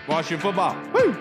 Washington football. Woo!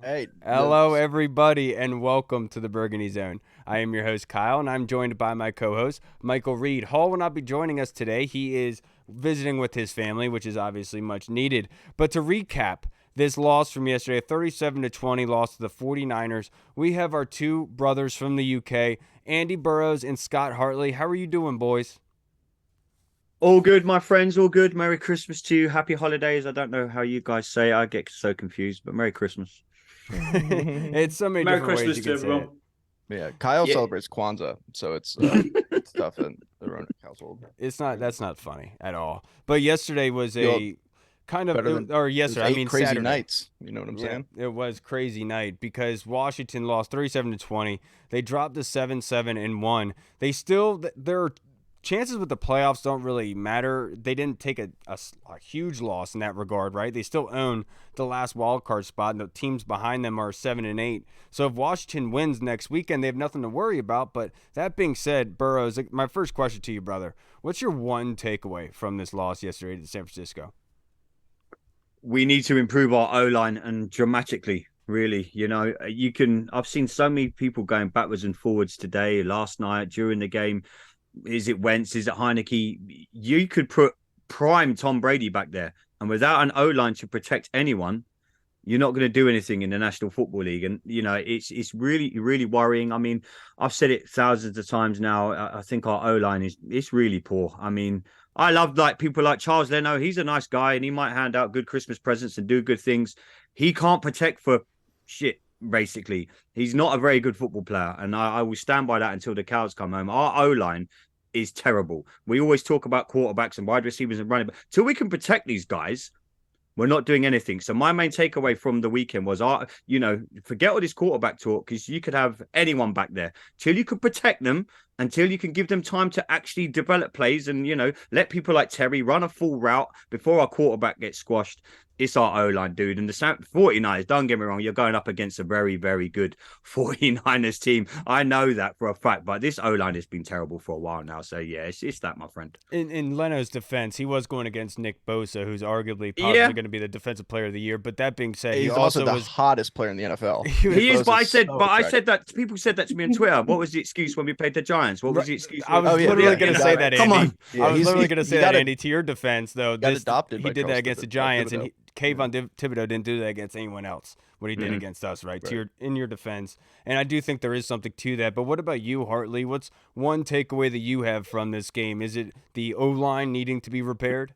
Hey, hello, everybody, and welcome to the Burgundy Zone. I am your host, Kyle, and I'm joined by my co-host, Michael Reed. Hall will not be joining us today. He is visiting with his family, which is obviously much needed. But to recap this loss from yesterday, a 37-20 loss to the 49ers, we have our two brothers from the UK, Andy Burrows and Scott Hartley. How are you doing, boys? All good, my friends. All good. Merry Christmas to you. Happy holidays. I don't know how you guys say it. I get so confused, but Merry Christmas. It's so many Merry different Christmas ways you to can say everyone. it. Yeah, Kyle Yeah. celebrates Kwanzaa, so it's tough in the Roanoke household. That's not funny at all. But yesterday was a kind of, Saturday. Saturday. Nights. You know what I'm saying? It was crazy night because Washington lost 37-20. They dropped to 7-7-1. They still, their chances with the playoffs don't really matter. They didn't take a huge loss in that regard, right? They still own the last wild card spot, and the teams behind them are 7-8. So if Washington wins next weekend, they have nothing to worry about. But that being said, Burrows, my first question to you, brother, what's your one takeaway from this loss yesterday to San Francisco? We need to improve our O-line, and dramatically, really. You know, I've seen so many people going backwards and forwards today, last night, during the game. Is it Wentz? Is it Heinicke? You could put prime Tom Brady back there, and without an O-line to protect anyone, you're not going to do anything in the National Football League. And, you know, it's really, really worrying. I mean, I've said it thousands of times now. I think our O-line is really poor. I mean, I love people like Charles Leno. He's a nice guy, and he might hand out good Christmas presents and do good things. He can't protect for shit. Basically, he's not a very good football player, and I will stand by that until the cows come home. Our O-line is terrible. We always talk about quarterbacks and wide receivers and running, but till we can protect these guys, we're not doing anything. So my main takeaway from the weekend was, forget all this quarterback talk, because you could have anyone back there. Till you can protect them, until you can give them time to actually develop plays and, let people like Terry run a full route before our quarterback gets squashed. It's our O-line, dude. And the 49ers, don't get me wrong, you're going up against a very, very good 49ers team. I know that for a fact, but this O-line has been terrible for a while now. So, yeah, it's that, my friend. In Leno's defense, he was going against Nick Bosa, who's arguably possibly going to be the defensive player of the year. But that being said, he's also the hottest player in the NFL. He is, but I said that, people said that to me on Twitter. What was the excuse when we played the Giants? What was the excuse? I was literally going to say that, Andy. Come on. I was literally going to say that, Andy. To your defense, though, he did that against the Giants, and Kayvon Thibodeau didn't do that against anyone else, what he did against us, right? In your defense. And I do think there is something to that. But what about you, Hartley? What's one takeaway that you have from this game? Is it the O-line needing to be repaired?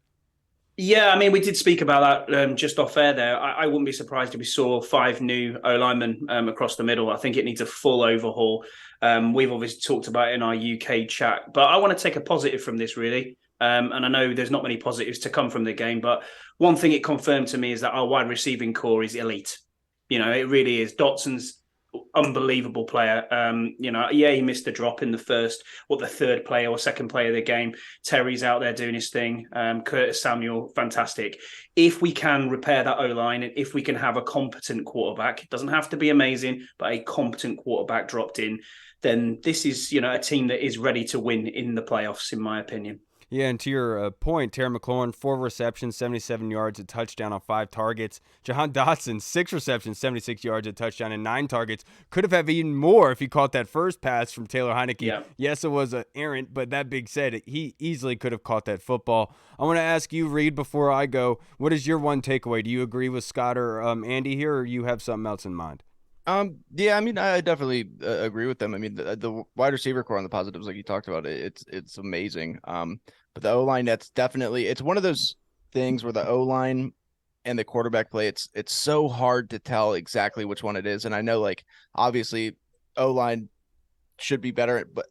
Yeah, I mean, we did speak about that just off air there. I wouldn't be surprised if we saw 5 new O-linemen across the middle. I think it needs a full overhaul. We've obviously talked about it in our UK chat. But I want to take a positive from this, really. And I know there's not many positives to come from the game, but one thing it confirmed to me is that our wide receiving core is elite. It really is. Dotson's unbelievable player. He missed the drop in the third play or second play of the game. Terry's out there doing his thing. Curtis Samuel, fantastic. If we can repair that O-line, and if we can have a competent quarterback, it doesn't have to be amazing, but a competent quarterback dropped in, then this is, a team that is ready to win in the playoffs, in my opinion. Yeah, and to your point, Terry McLaurin, 4 receptions, 77 yards, a touchdown on 5 targets. Jahan Dotson, 6 receptions, 76 yards, a touchdown, and 9 targets. Could have had even more if he caught that first pass from Taylor Heinicke. Yeah. Yes, it was an errant, but that being said, he easily could have caught that football. I want to ask you, Reed, before I go, what is your one takeaway? Do you agree with Scott or Andy here, or you have something else in mind? Yeah, I mean, I definitely agree with them. I mean, the wide receiver core on the positives, like you talked about, it's amazing. But the O-line, that's definitely, it's one of those things where the O-line and the quarterback play, it's so hard to tell exactly which one it is. And I know, like, obviously O-line should be better, but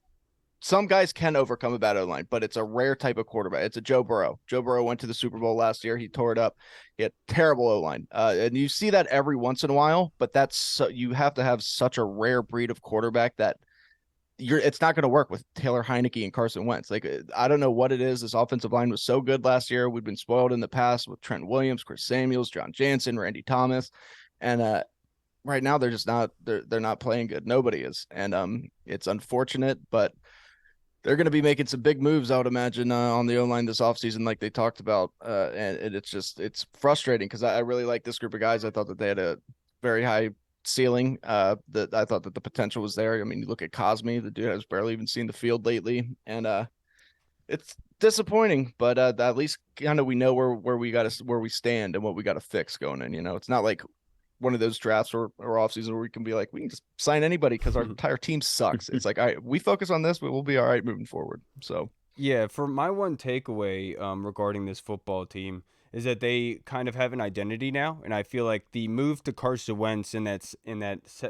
some guys can overcome a bad O-line, but it's a rare type of quarterback. It's a Joe Burrow. Joe Burrow went to the Super Bowl last year. He tore it up. He had terrible O-line. And you see that every once in a while, but you have to have such a rare breed of quarterback that it's not going to work with Taylor Heinicke and Carson Wentz. Like, I don't know what it is. This offensive line was so good last year. We've been spoiled in the past with Trent Williams, Chris Samuels, John Jansen, Randy Thomas, and right now they're just not. They're not playing good. Nobody is, and it's unfortunate, but they're going to be making some big moves, I would imagine, on the O-line this offseason, like they talked about, and it's frustrating because I really like this group of guys. I thought that they had a very high ceiling. That I thought that the potential was there. I mean, you look at Cosme, the dude has barely even seen the field lately, and it's disappointing. But at least kind of we know where we stand and what we got to fix going in. It's not like one of those drafts or off season where we can be like, we can just sign anybody because our entire team sucks. It's like, all right, we focus on this, but we'll be all right moving forward. So yeah, for my one takeaway regarding this football team is that they kind of have an identity now, and I feel like the move to Carson Wentz in that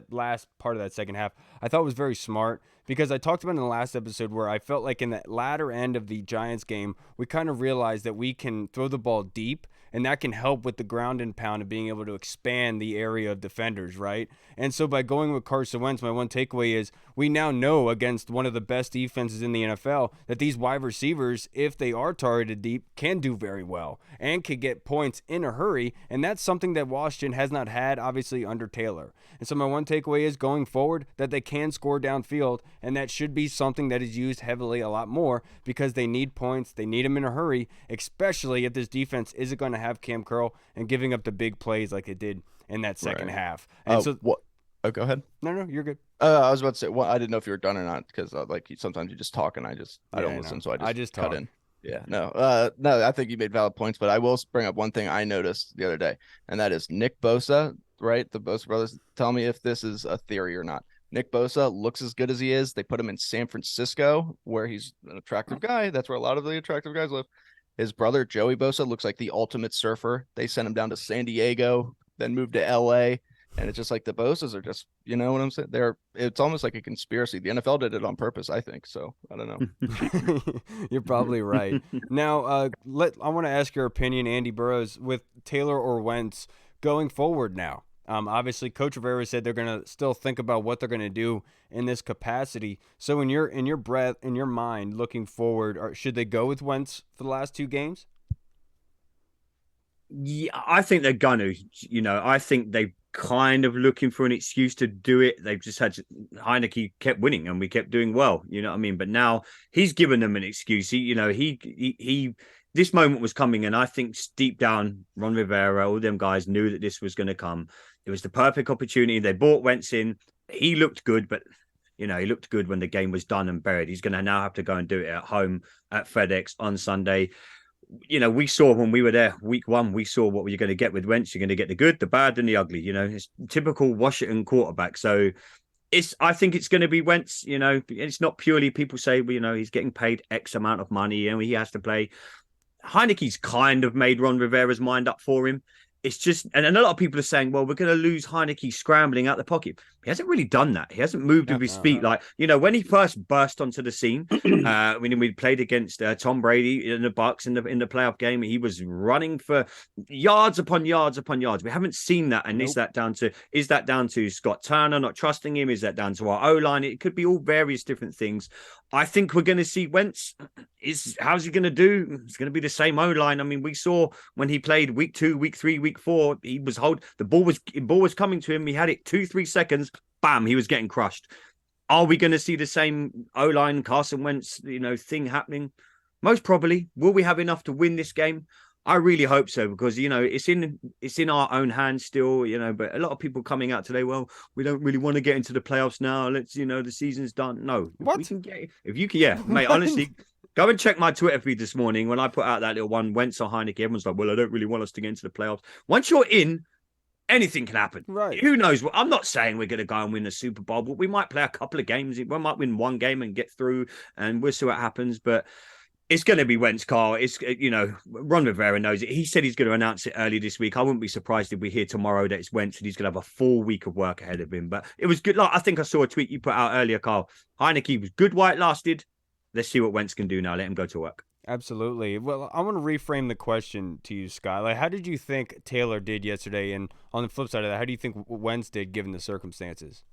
last part of that second half, I thought was very smart because I talked about in the last episode where I felt like in that latter end of the Giants game, we kind of realized that we can throw the ball deep, and that can help with the ground and pound and being able to expand the area of defenders, right? And so by going with Carson Wentz, my one takeaway is we now know against one of the best defenses in the NFL that these wide receivers, if they are targeted deep, can do very well and can get points in a hurry. And that's something that Washington has not had, obviously, under Taylor. And so my one takeaway is going forward that they can score downfield, and that should be something that is used heavily a lot more because they need points. They need them in a hurry, especially if this defense isn't going to have Cam Curl and giving up the big plays like it did in that second half. And so what? Oh, go ahead. No, you're good. I was about to say, well, I didn't know if you were done or not because like sometimes you just talk and I don't listen, so I just cut talk. in. Yeah, no, I think you made valid points, but I will bring up one thing I noticed the other day, and that is Nick Bosa, right? The Bosa brothers. Tell me if this is a theory or not. Nick Bosa looks as good as he is. They put him in San Francisco, where he's an attractive guy. That's where a lot of the attractive guys live. His brother, Joey Bosa, looks like the ultimate surfer. They sent him down to San Diego, then moved to LA. And it's just like the Bosas are just, you know what I'm saying? It's almost like a conspiracy. The NFL did it on purpose, I think. So I don't know. You're probably right. Now, I want to ask your opinion, Andy Burrows, with Taylor or Wentz going forward now. Obviously, Coach Rivera said they're going to still think about what they're going to do in this capacity. So in your mind, looking forward, should they go with Wentz for the last two games? Yeah, I think they're gonna. I think they kind of looking for an excuse to do it. They've just had Heinicke kept winning and we kept doing well. You know what I mean? But now he's given them an excuse. He this moment was coming, and I think deep down, Ron Rivera, all them guys knew that this was going to come. It was the perfect opportunity. They brought Wentz in. He looked good, but he looked good when the game was done and buried. He's going to now have to go and do it at home at FedEx on Sunday. We saw when we were there week one, we saw what we're going to get with Wentz. You're going to get the good, the bad, and the ugly. It's typical Washington quarterback. So I think it's going to be Wentz. It's not purely people say, well, he's getting paid X amount of money and he has to play. Heinicke's kind of made Ron Rivera's mind up for him. It's just, and a lot of people are saying, well, we're going to lose Heinicke scrambling out the pocket. He hasn't really done that. He hasn't moved with his feet. Like, when he first burst onto the scene, when we played against Tom Brady in the Bucs in the playoff game, he was running for yards upon yards upon yards. We haven't seen that. And is that down to Scott Turner not trusting him? Is that down to our O-line? It could be all various different things. I think we're going to see Wentz. How's he going to do? It's going to be the same O-line. I mean, we saw when he played week 2, week 3, week 4, he was the ball was coming to him. He had it 2-3 seconds. Bam, he was getting crushed. Are we going to see the same O-line Carson Wentz, thing happening? Most probably. Will we have enough to win this game? I really hope so, because it's in our own hands still, but a lot of people coming out today, well, we don't really want to get into the playoffs now. Let's, the season's done. No. What? If you can, yeah, mate, honestly, go and check my Twitter feed this morning when I put out that little one, Wentz or Heinicke. Everyone's like, well, I don't really want us to get into the playoffs. Once you're in, anything can happen. Right. Who knows? I'm not saying we're going to go and win the Super Bowl, but we might play a couple of games. We might win one game and get through, and we'll see what happens. But it's going to be Wentz, Carl. It's, Ron Rivera knows it. He said he's going to announce it early this week. I wouldn't be surprised if we hear tomorrow that it's Wentz and he's going to have a full week of work ahead of him. But it was good. Like, I think I saw a tweet you put out earlier, Carl. Heinicke was good while it lasted. Let's see what Wentz can do now. Let him go to work. Absolutely. Well, I want to reframe the question to you, Scott. Like, how did you think Taylor did yesterday? And on the flip side of that, how do you think Wentz did given the circumstances?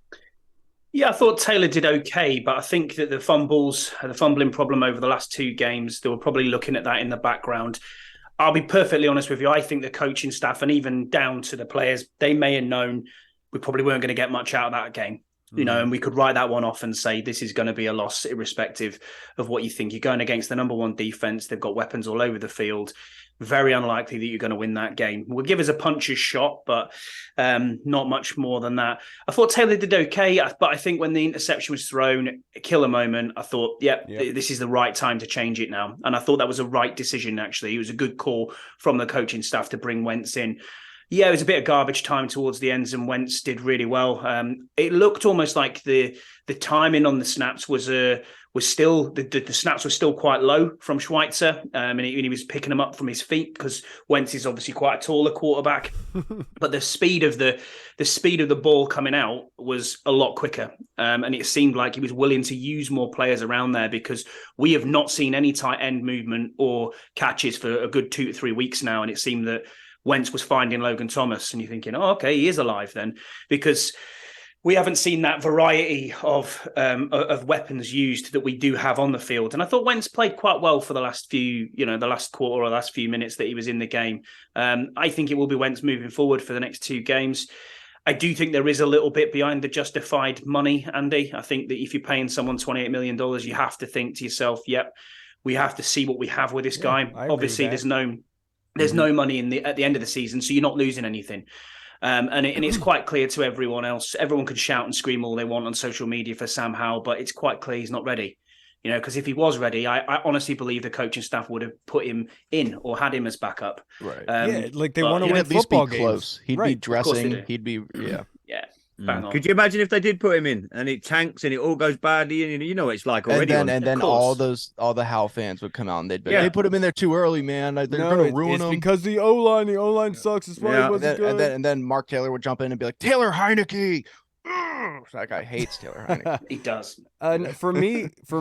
Yeah, I thought Taylor did okay, but I think that the fumbling problem over the last 2 games, they were probably looking at that in the background. I'll be perfectly honest with you. I think the coaching staff and even down to the players, they may have known we probably weren't going to get much out of that game. And we could write that one off and say this is going to be a loss, irrespective of what you think. You're going against the number one defense. They've got weapons all over the field. Very unlikely that you're going to win that game. We'll give us a puncher's shot, but not much more than that. I thought Taylor did okay, but I think when the interception was thrown, a killer moment, I thought, this is the right time to change it now. And I thought that was a right decision, actually. It was a good call from the coaching staff to bring Wentz in. Yeah, it was a bit of garbage time towards the ends, and Wentz did really well. It looked almost like the timing on the snaps was still the snaps were still quite low from Schweitzer, and he was picking them up from his feet because Wentz is obviously quite a taller quarterback. But the speed of the ball coming out was a lot quicker, and it seemed like he was willing to use more players around there because we have not seen any tight end movement or catches for a good 2 to 3 weeks now, and it seemed that Wentz was finding Logan Thomas, and you're thinking, oh, okay, he is alive then, because we haven't seen that variety of weapons used that we do have on the field. And I thought Wentz played quite well for the last quarter or last few minutes that he was in the game. I think it will be Wentz moving forward for the next 2 games. I do think there is a little bit behind the justified money, Andy. I think that if you're paying someone $28 million, you have to think to yourself, yep, we have to see what we have with this guy. Obviously, there's no money at the end of the season, so you're not losing anything. And it's quite clear to everyone else. Everyone could shout and scream all they want on social media for Sam Howell, but it's quite clear he's not ready. Because if he was ready, I honestly believe the coaching staff would have put him in or had him as backup. Right. They want to win at least football be games. close. He'd be dressing. He'd be Yeah. Bang on. Could you imagine if they did put him in and it tanks and it all goes badly, and you know what it's like already? And then all the Hal fans would come out and they'd be like, they put him in there too early, man. They're going to ruin him. Because the O-line sucks. It's why he wasn't good. And then Mark Taylor would jump in and be like, Taylor Heinicke. That guy hates Taylor Heinicke. He does. For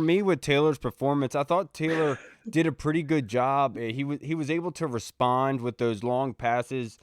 me, with Taylor's performance, I thought Taylor did a pretty good job. He was able to respond with those long passes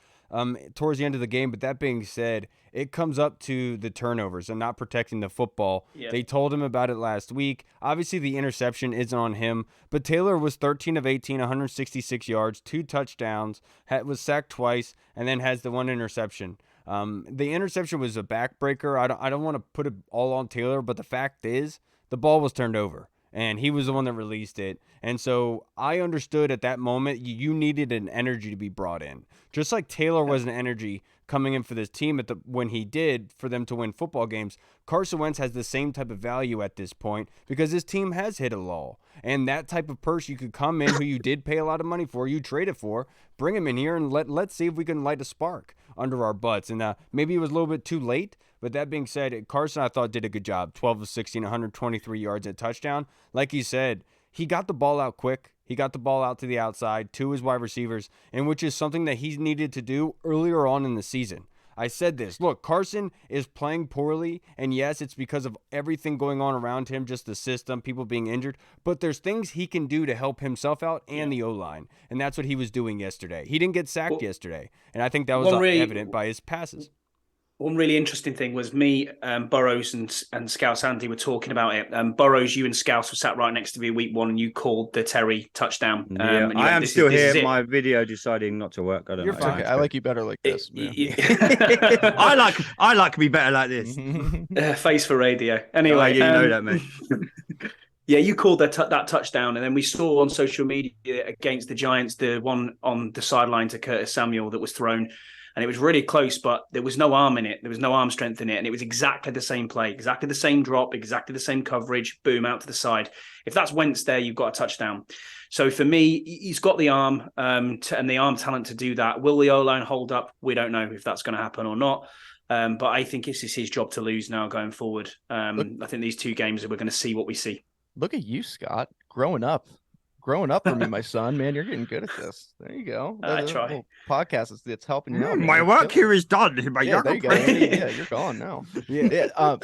towards the end of the game. But that being said, it comes up to the turnovers and not protecting the football. Yeah. They told him about it last week. Obviously, the interception isn't on him, but Taylor was 13 of 18, 166 yards, 2 touchdowns, was sacked twice, and then has the 1 interception. The interception was a backbreaker. I don't want to put it all on Taylor, but the fact is the ball was turned over, and he was the one that released it. And so I understood at that moment you needed an energy to be brought in. Just like Taylor was an energy coming in for this team when he did for them to win football games, Carson Wentz has the same type of value at this point because his team has hit a lull. And that type of person you could come in who you did pay a lot of money for, you traded for, bring him in here and let's see if we can light a spark under our butts. And maybe it was a little bit too late, but that being said, Carson, I thought, did a good job. 12 of 16, 123 yards and a touchdown. Like you said, he got the ball out quick. He got the ball out to the outside to his wide receivers, and which is something that he needed to do earlier on in the season. I said this. Look, Carson is playing poorly, and yes, it's because of everything going on around him, just the system, people being injured, but there's things he can do to help himself out and the O-line, and that's what he was doing yesterday. He didn't get sacked yesterday, and I think that was evident by his passes. One really interesting thing was me, Burrows and Scouse Andy were talking about it. Burrows, you and Scouse were sat right next to me week 1, and you called the Terry touchdown. I am still here. My video deciding not to work. I don't know. Okay. I like you better like this. I like me better like this. Face for radio. Anyway, you know that, mate. Yeah, you called that touchdown, and then we saw on social media against the Giants the one on the sideline to Curtis Samuel that was thrown. And it was really close, but there was no arm in it. There was no arm strength in it. And it was exactly the same play, exactly the same drop, exactly the same coverage, boom, out to the side. If that's Wentz there, you've got a touchdown. So for me, he's got the arm and the arm talent to do that. Will the O-line hold up? We don't know if that's going to happen or not. But I think it's his job to lose now going forward. I think these 2 games, we're going to see what we see. Look at you, Scott, growing up for me, my son, man. You're getting good at this. There you go. I try. Podcast it's helping you out. My work here is done. There you go. Yeah, you're gone now. Yeah.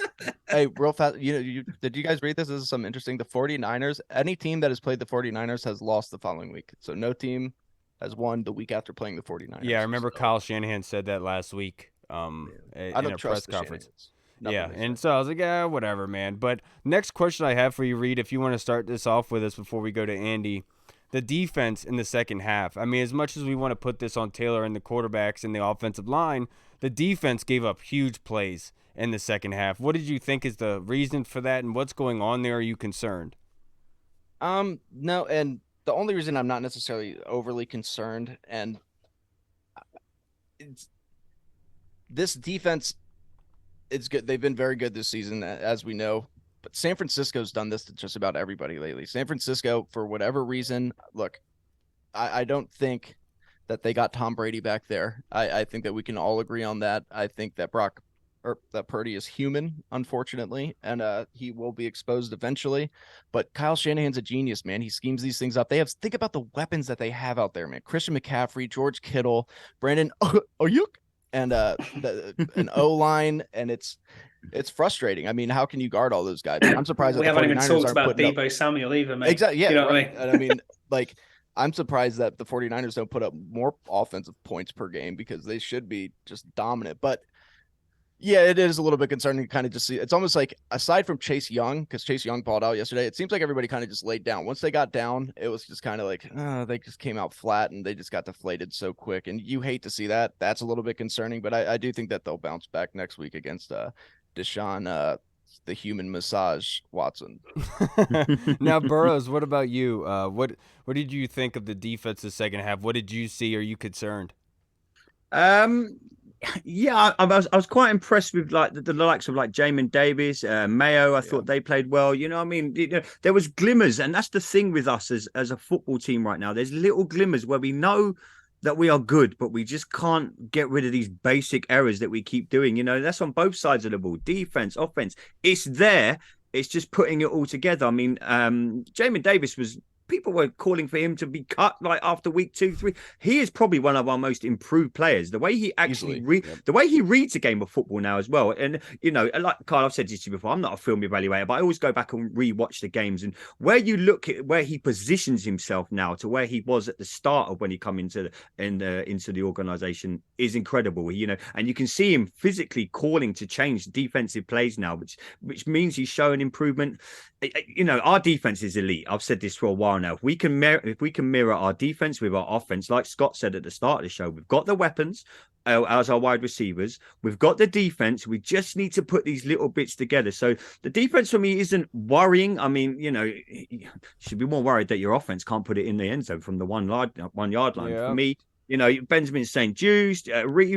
Hey, real fast. Did you guys read this? This is something interesting. The 49ers, any team that has played the 49ers has lost the following week. So no team has won the week after playing the 49ers. Yeah, I remember Kyle Shanahan said that last week in a press conference. Yeah, makes and sense. so I was like, yeah, whatever, man. But next question I have for you, Reed, if you want to start this off with us before we go to Andy, the defense in the second half. I mean, as much as we want to put this on Taylor and the quarterbacks and the offensive line, the defense gave up huge plays in the second half. What did you think is the reason for that, and what's going on there? Are you concerned? No, and the only reason I'm not necessarily overly concerned, and it's this defense, it's good. They've been very good this season, as we know. But San Francisco's done this to just about everybody lately. San Francisco, for whatever reason, look, I don't think that they got Tom Brady back there. I think that we can all agree on that. I think that that Purdy is human, unfortunately, and he will be exposed eventually. But Kyle Shanahan's a genius, man. He schemes these things up. Think about the weapons that they have out there, man. Christian McCaffrey, George Kittle, Brandon Ayuk, and an O-line, and it's frustrating. I mean, how can you guard all those guys? I'm surprised that We the haven't even 49ers talked aren't about putting up. Deebo Samuel either, mate. Exactly. Yeah. You know right. what I mean? And I mean, like, I'm surprised that the 49ers don't put up more offensive points per game because they should be just dominant. But yeah, it is a little bit concerning to kind of just see. It's almost like, aside from Chase Young, because Chase Young balled out yesterday, it seems like everybody kind of just laid down. Once they got down, it was just kind of like, they just came out flat and they just got deflated so quick. And you hate to see that. That's a little bit concerning, but I do think that they'll bounce back next week against Deshaun, the human massage Watson. Now, Burrows, what about you? What did you think of the defense the second half? What did you see? Are you concerned? Yeah, I was quite impressed with like the likes of like Jamin Davis, Mayo. I thought they played well. You know what I mean? There was glimmers, and that's the thing with us as a football team right now. There's little glimmers where we know that we are good, but we just can't get rid of these basic errors that we keep doing. You know, that's on both sides of the ball, defense, offense. It's there. It's just putting it all together. I mean, Jamin Davis people were calling for him to be cut like after week 2, 3. He is probably one of our most improved players. The way he actually the way he reads a game of football now as well. And you know, like Kyle, I've said this to you before, I'm not a film evaluator, but I always go back and rewatch the games. And where you look at where he positions himself now to where he was at the start of when he come into the organization is incredible. You know, and you can see him physically calling to change defensive plays now, which means he's showing improvement. You know, our defense is elite. I've said this for a while now. If we can mirror our defense with our offense, like Scott said at the start of the show, we've got the weapons as our wide receivers. We've got the defense. We just need to put these little bits together. So the defense for me isn't worrying. I mean, you know, you should be more worried that your offense can't put it in the end zone from the 1 yard line. Yeah. For me, you know, Benjamin St. Juste,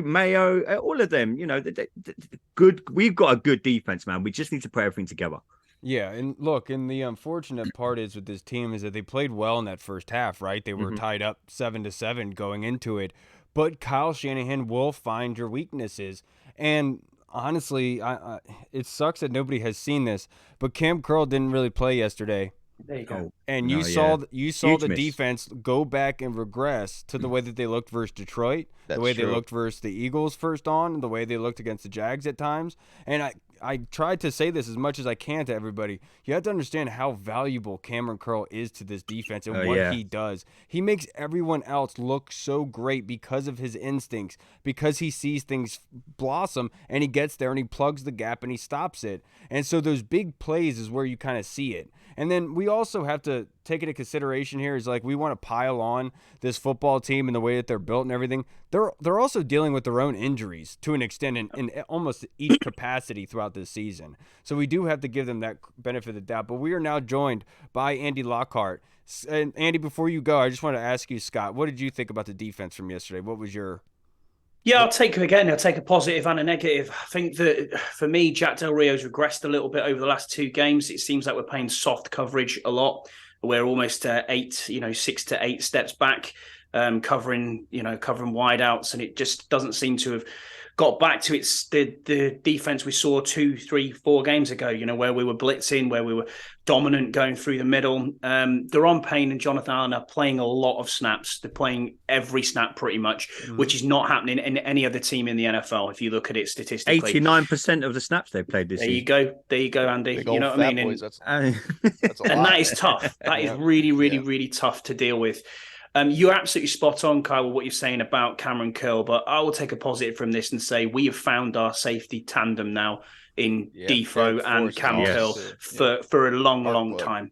Mayo, all of them, you know, good. We've got a good defense, man. We just need to put everything together. Yeah, and look, and the unfortunate part is with this team is that they played well in that first half, right? They were tied up 7-7 going into it, but Kyle Shanahan will find your weaknesses. And honestly, it sucks that nobody has seen this, but Cam Curl didn't really play yesterday. There you go. And No, you saw Huge the miss. defense go back and regress to the way that they looked versus Detroit, the way they looked versus the Eagles first on, the way they looked against the Jags at times. And I tried to say this as much as I can to everybody. You have to understand how valuable Cameron Curl is to this defense and what he does. He makes everyone else look so great because of his instincts, because he sees things blossom and he gets there and he plugs the gap and he stops it. And so those big plays is where you kind of see it. And then we also have to take into consideration here is like we want to pile on this football team and the way that they're built and everything. They're also dealing with their own injuries to an extent in almost each capacity throughout this season. So we do have to give them that benefit of the doubt. But we are now joined by Andy Lockhart. And Andy, before you go, I just want to ask you, Scott, what did you think about the defense from yesterday? What was your... Yeah, I'll take a positive and a negative. I think that for me, Jack Del Rio's regressed a little bit over the last 2 games. It seems like we're playing soft coverage a lot. We're almost 6 to 8 steps back, covering wideouts, and it just doesn't seem to have got back to the defense we saw 2, 3, 4 games ago, you know, where we were blitzing, where we were dominant going through the middle. Deron Payne and Jonathan Allen are playing a lot of snaps. They're playing every snap pretty much, which is not happening in any other team in the NFL if you look at it statistically. 89% of the snaps they played this season. There you go, Andy. Big You know old what I fat mean? boys, that's a And lot. that is tough. That is really, really, really tough to deal with. You're absolutely spot on, Kyle, with what you're saying about Cameron Curl, but I will take a positive from this and say we have found our safety tandem now in Defo and Cam Curl for a long time.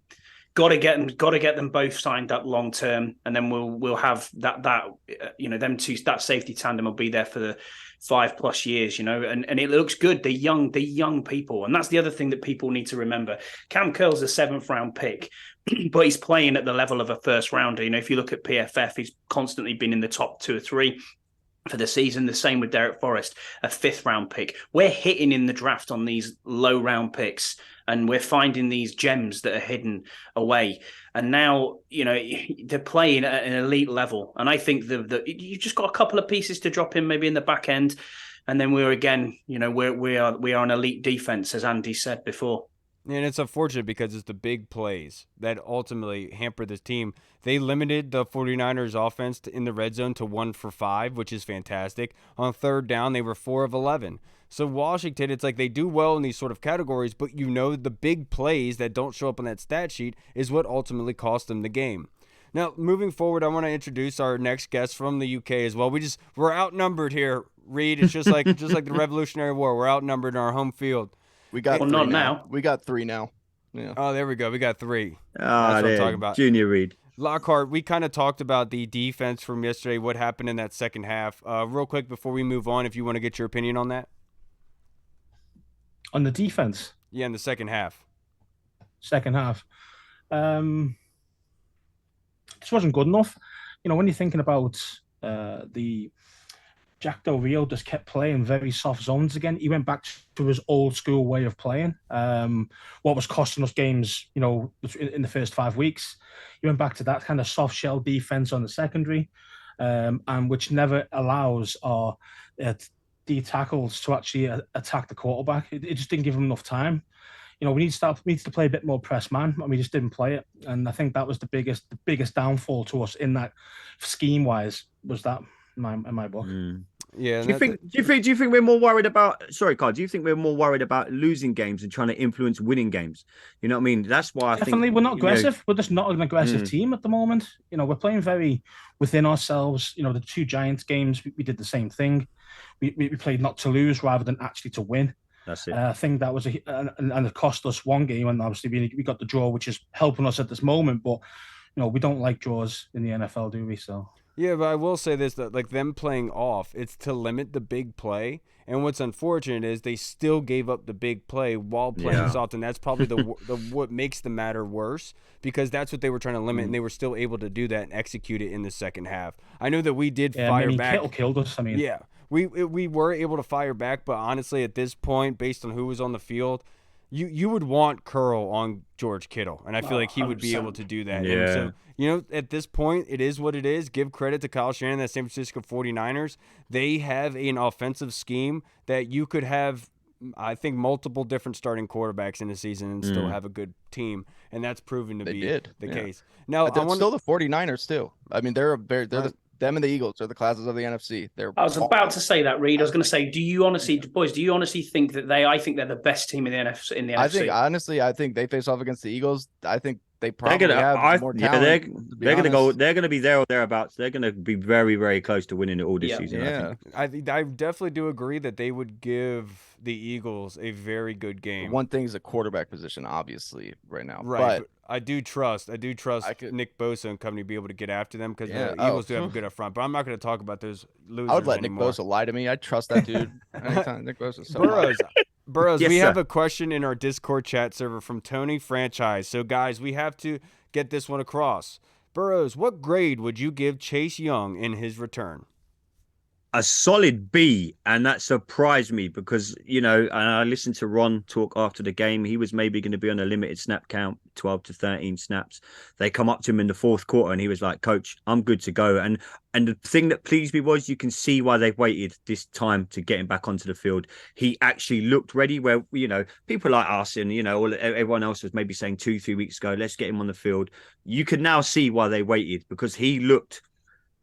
Got to get them both signed up long term, and then we'll have that them two, that safety tandem will be there for the 5+ years, and it looks good. They're young people, and that's the other thing that people need to remember. Cam Curl's a 7th round pick, but he's playing at the level of a first rounder. If you look at PFF, he's constantly been in the top 2 or 3 for the season. The same with Derek Forrest, a 5th round pick. We're hitting in the draft on these low round picks, and we're finding these gems that are hidden away. And now, they're playing at an elite level. And I think you've just got a couple of pieces to drop in, maybe in the back end. And then we are an elite defense, as Andy said before. And it's unfortunate because it's the big plays that ultimately hamper this team. They limited the 49ers offense in the red zone to 1 for 5, which is fantastic. On 3rd down, they were 4 of 11. So Washington, it's like they do well in these sort of categories, but the big plays that don't show up on that stat sheet is what ultimately cost them the game. Now, moving forward, I want to introduce our next guest from the UK as well. We're outnumbered here, Reed. It's just like the Revolutionary War. We're outnumbered in our home field. We got not now. We got 3 now. Yeah. Oh, there we go. We got 3. That's what I'm talking about. Junior Reed. Lockhart, we kind of talked about the defense from yesterday, what happened in that second half. Real quick before we move on, if you want to get your opinion on that. On the defense? Yeah, in the second half. Second half. This wasn't good enough. When you're thinking about the Jack Del Rio just kept playing very soft zones again. He went back to his old school way of playing. What was costing us games, in the first 5 weeks. He went back to that kind of soft shell defense on the secondary, and which never allows our D tackles to actually attack the quarterback. It just didn't give him enough time. We need to play a bit more press man, and we just didn't play it. And I think that was the biggest downfall to us in that scheme wise was that in my book. Yeah. Do you think we're more worried about? Sorry, Carl. Do you think we're more worried about losing games and trying to influence winning games? You know what I mean? That's why definitely we're not aggressive. We're just not an aggressive team at the moment. We're playing very within ourselves. The 2 Giants games we did the same thing. We played not to lose rather than actually to win. That's it. I think that was and it cost us 1 game, and obviously we got the draw, which is helping us at this moment. But we don't like draws in the NFL, do we? So. Yeah, but I will say this, that like them playing off, it's to limit the big play. And what's unfortunate is they still gave up the big play while playing soft, and that's probably the what makes the matter worse, because that's what they were trying to limit, and they were still able to do that and execute it in the second half. I know that we did fire back. Kittle killed us. I mean, yeah, we were able to fire back, but honestly, at this point, based on who was on the field, you would want Curl on George Kittle, and I feel like he would be able to do that. Yeah. And so, at this point, it is what it is. Give credit to Kyle Shanahan, that San Francisco 49ers. They have an offensive scheme that you could have, I think, multiple different starting quarterbacks in the season and still have a good team, and that's proven to be the case. Now, still the 49ers too. I mean, they're them and the Eagles are the classes of the NFC. I was about to say that, Reed. I was going to say, do you honestly think that I think they're the best team in the NFC? I think they face off against the Eagles. I think they probably have more talent. They're going to go. They're going to be there or thereabouts. They're going to be very, very close to winning it all this season. Yeah, I definitely do agree that they would give the Eagles a very good game. One thing is the quarterback position, obviously, right now. Right, but I do trust Nick Bosa and company to be able to get after them, because the Eagles do have a good up front. But I'm not going to talk about those losers. I would let anymore. Nick Bosa lie to me. I trust that dude. Anytime. Nick Bosa. Burrows, Yes, we sir. have a question in our Discord chat server from Tony Franchise. So, guys, we have to get this one across. Burrows, what grade would you give Chase Young in his return? A solid B, and that surprised me because, and I listened to Ron talk after the game. He was maybe going to be on a limited snap count, 12 to 13 snaps. They come up to him in the 4th quarter and he was like, Coach, I'm good to go. And the thing that pleased me was you can see why they've waited this time to get him back onto the field. He actually looked ready where, people like us and, everyone else was maybe saying 2-3 weeks ago, let's get him on the field. You can now see why they waited, because he looked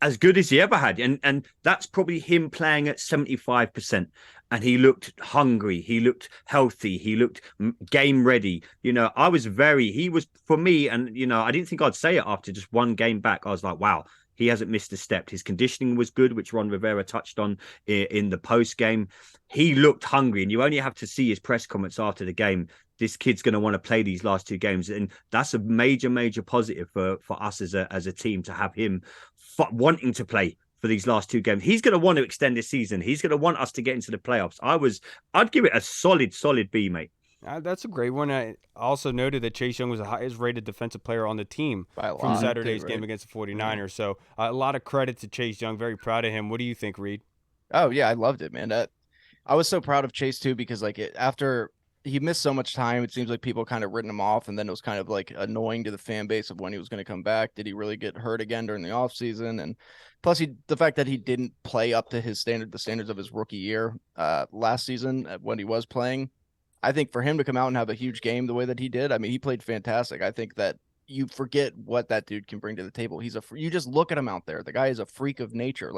as good as he ever had. And that's probably him playing at 75%. And he looked hungry. He looked healthy. He looked game ready. He was for me, and, I didn't think I'd say it after just one game back. I was like, wow, he hasn't missed a step. His conditioning was good, which Ron Rivera touched on in the post game. He looked hungry, and you only have to see his press comments after the game. This kid's going to want to play these last 2 games, and that's a major positive for us as a team to have him wanting to play for these last 2 games. He's going to want to extend this season. He's going to want us to get into the playoffs. I'd give it a solid B, mate. That's a great one. I also noted that Chase Young was the highest rated defensive player on the team from Saturday's game against the 49ers. So a lot of credit to Chase Young. Very proud of him. What do you think, Reed? Oh, yeah, I loved it, man. I was so proud of Chase, too, because after he missed so much time, it seems like people kind of written him off, and then it was kind of like annoying to the fan base of when he was going to come back. Did he really get hurt again during the offseason? And plus, the fact that he didn't play up to the standards of his rookie year last season when he was playing. I think for him to come out and have a huge game the way that he did, I mean, he played fantastic. I think that you forget what that dude can bring to the table. You just look at him out there. The guy is a freak of nature.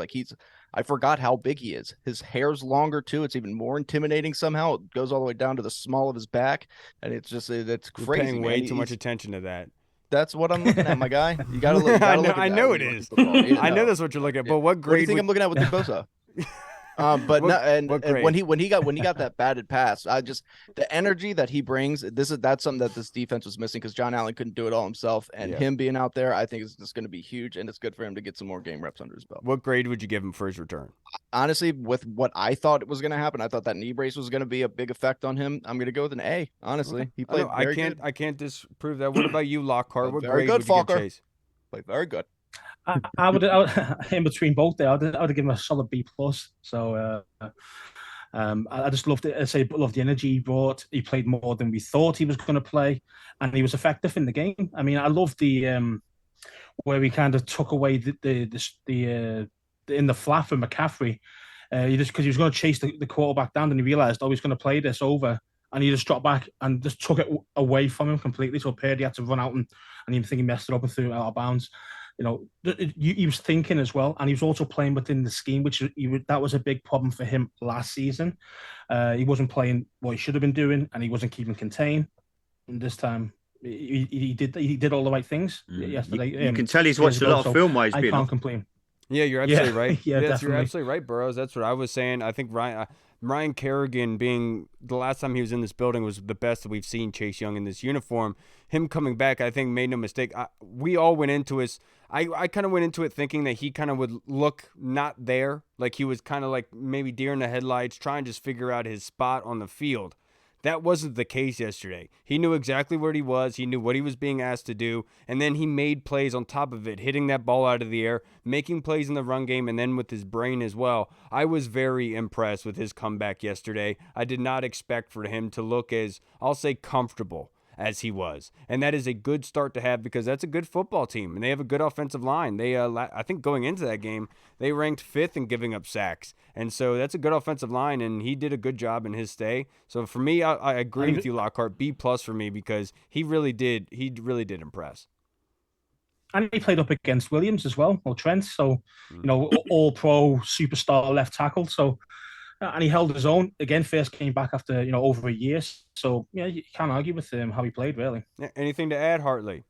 I forgot how big he is. His hair's longer too. It's even more intimidating somehow. It goes all the way down to the small of his back. And it's crazy. You're paying way too much attention to that. That's what I'm looking at, my guy. You got to look. I know it is. I know that's what you're looking at. But what grade do you think I'm looking at with Nick Bosa? When he got that batted pass, the energy that he brings, that's something that this defense was missing because John Allen couldn't do it all himself, and him being out there, I think is just going to be huge, and it's good for him to get some more game reps under his belt. What grade would you give him for his return? Honestly, with what I thought was going to happen, I thought that knee brace was going to be a big effect on him. I'm going to go with an A. Honestly, he played very good. I can't disprove that. What about you, Lockhart? What very grade good, would you give Chase? Played very good. I would in between both there. I would give him a solid B+. So I just loved it. I say loved the energy he brought. He played more than we thought he was going to play, and he was effective in the game. I mean, I loved the where he kind of took away the in the flat from McCaffrey. Because he was going to chase the quarterback down, and he realized, he's going to play this over, and he just dropped back and just took it away from him completely. So Purdy had to run out, and even think he messed it up and threw it out of bounds. He was thinking as well, and he was also playing within the scheme, which that was a big problem for him last season. He wasn't playing what he should have been doing, and he wasn't keeping contained. And this time, he did all the right things yesterday. You can tell he's watched a lot of film while he's been. I can't complain. Yeah, you're absolutely right. You're absolutely right, Burrows. That's what I was saying. I think Ryan Kerrigan being the last time he was in this building was the best that we've seen Chase Young in this uniform. Him coming back, I think, made no mistake. We all went into it. I kind of went into it thinking that he kind of would look not there, like he was kind of like maybe deer in the headlights, trying to just figure out his spot on the field. That wasn't the case yesterday. He knew exactly where he was. He knew what he was being asked to do. And then he made plays on top of it, hitting that ball out of the air, making plays in the run game, and then with his brain as well. I was very impressed with his comeback yesterday. I did not expect for him to look as, I'll say, comfortable as he was. And that is a good start to have because that's a good football team. And they have a good offensive line. They, I think going into that game, they ranked 5th in giving up sacks. And so that's a good offensive line, and he did a good job in his stay. So for me, I agree with you, Lockhart. B+ for me because he really did impress. And he played up against Williams as well, or Trent. So, all-pro superstar left tackle. So, and he held his own. Again, first came back after, over a year. So, you can't argue with how he played, really. Anything to add, Hartley?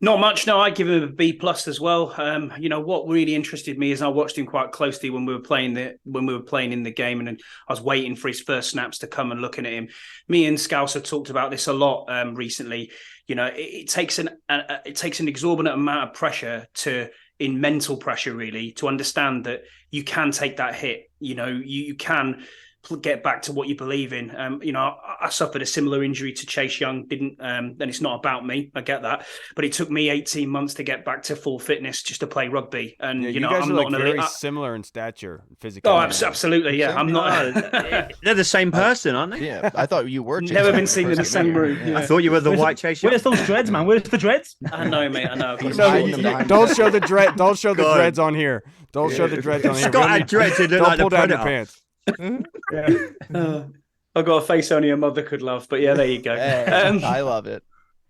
Not much. No, I give him a B+ as well. What really interested me is I watched him quite closely when we were playing in the game, and I was waiting for his first snaps to come and looking at him. Me and Scouse have talked about this a lot recently. It takes an exorbitant amount of pressure in mental pressure, really, to understand that you can take that hit. You can get back to what you believe in. I suffered a similar injury to Chase Young. And it's not about me. I get that, but it took me 18 months to get back to full fitness just to play rugby. And you guys I'm are not very similar in stature, physically. Oh, absolutely, yeah. I'm not. They're the same person, aren't they? Yeah, I thought you were. Never been seen in the same room. Yeah. I thought you were the white Chase Young. Where's those dreads, man? Where's the dreads? I know, mate. I know. Don't show the dread. Don't show the dreads on here. Don't show the dreads on here. Scott had dreads. Don't pull down your pants. I've got a face only a mother could love, but yeah, there you go. I love it.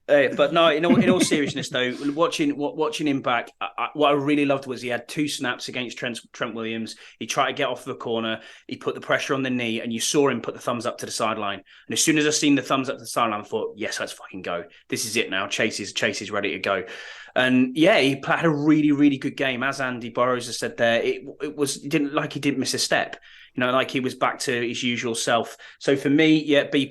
But no, in all seriousness, though, watching him back, what I really loved was he had 2 snaps against Trent Williams. He tried to get off the corner. He put the pressure on the knee, and you saw him put the thumbs up to the sideline. And as soon as I seen the thumbs up to the sideline, I thought, yes, let's fucking go. This is it now. Chase is ready to go. And yeah, he had a really, really good game. As Andy Burrows has said there, it he didn't miss a step. Like he was back to his usual self. So for me, yeah, B+,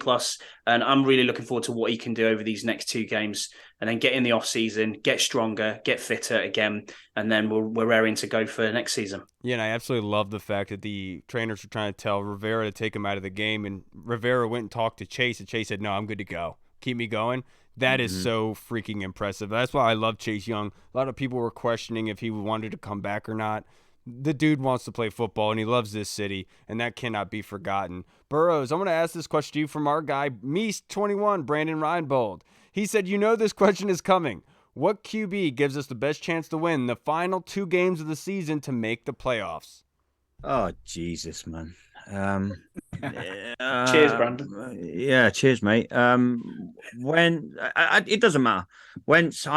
and I'm really looking forward to what he can do over these next 2 games, and then get in the off season, get stronger, get fitter again, and then we're raring to go for next season. Yeah, and I absolutely love the fact that the trainers were trying to tell Rivera to take him out of the game, and Rivera went and talked to Chase, and Chase said, "No, I'm good to go. Keep me going." That is so freaking impressive. That's why I love Chase Young. A lot of people were questioning if he wanted to come back or not. The dude wants to play football, and he loves this city, and that cannot be forgotten. Burrows, I'm going to ask this question to you from our guy, Meese21, Brandon Reinbold. He said, this question is coming. What QB gives us the best chance to win the final 2 games of the season to make the playoffs? Oh, Jesus, man. Cheers, Brandon. Yeah, cheers, mate. When it doesn't matter. Wentz,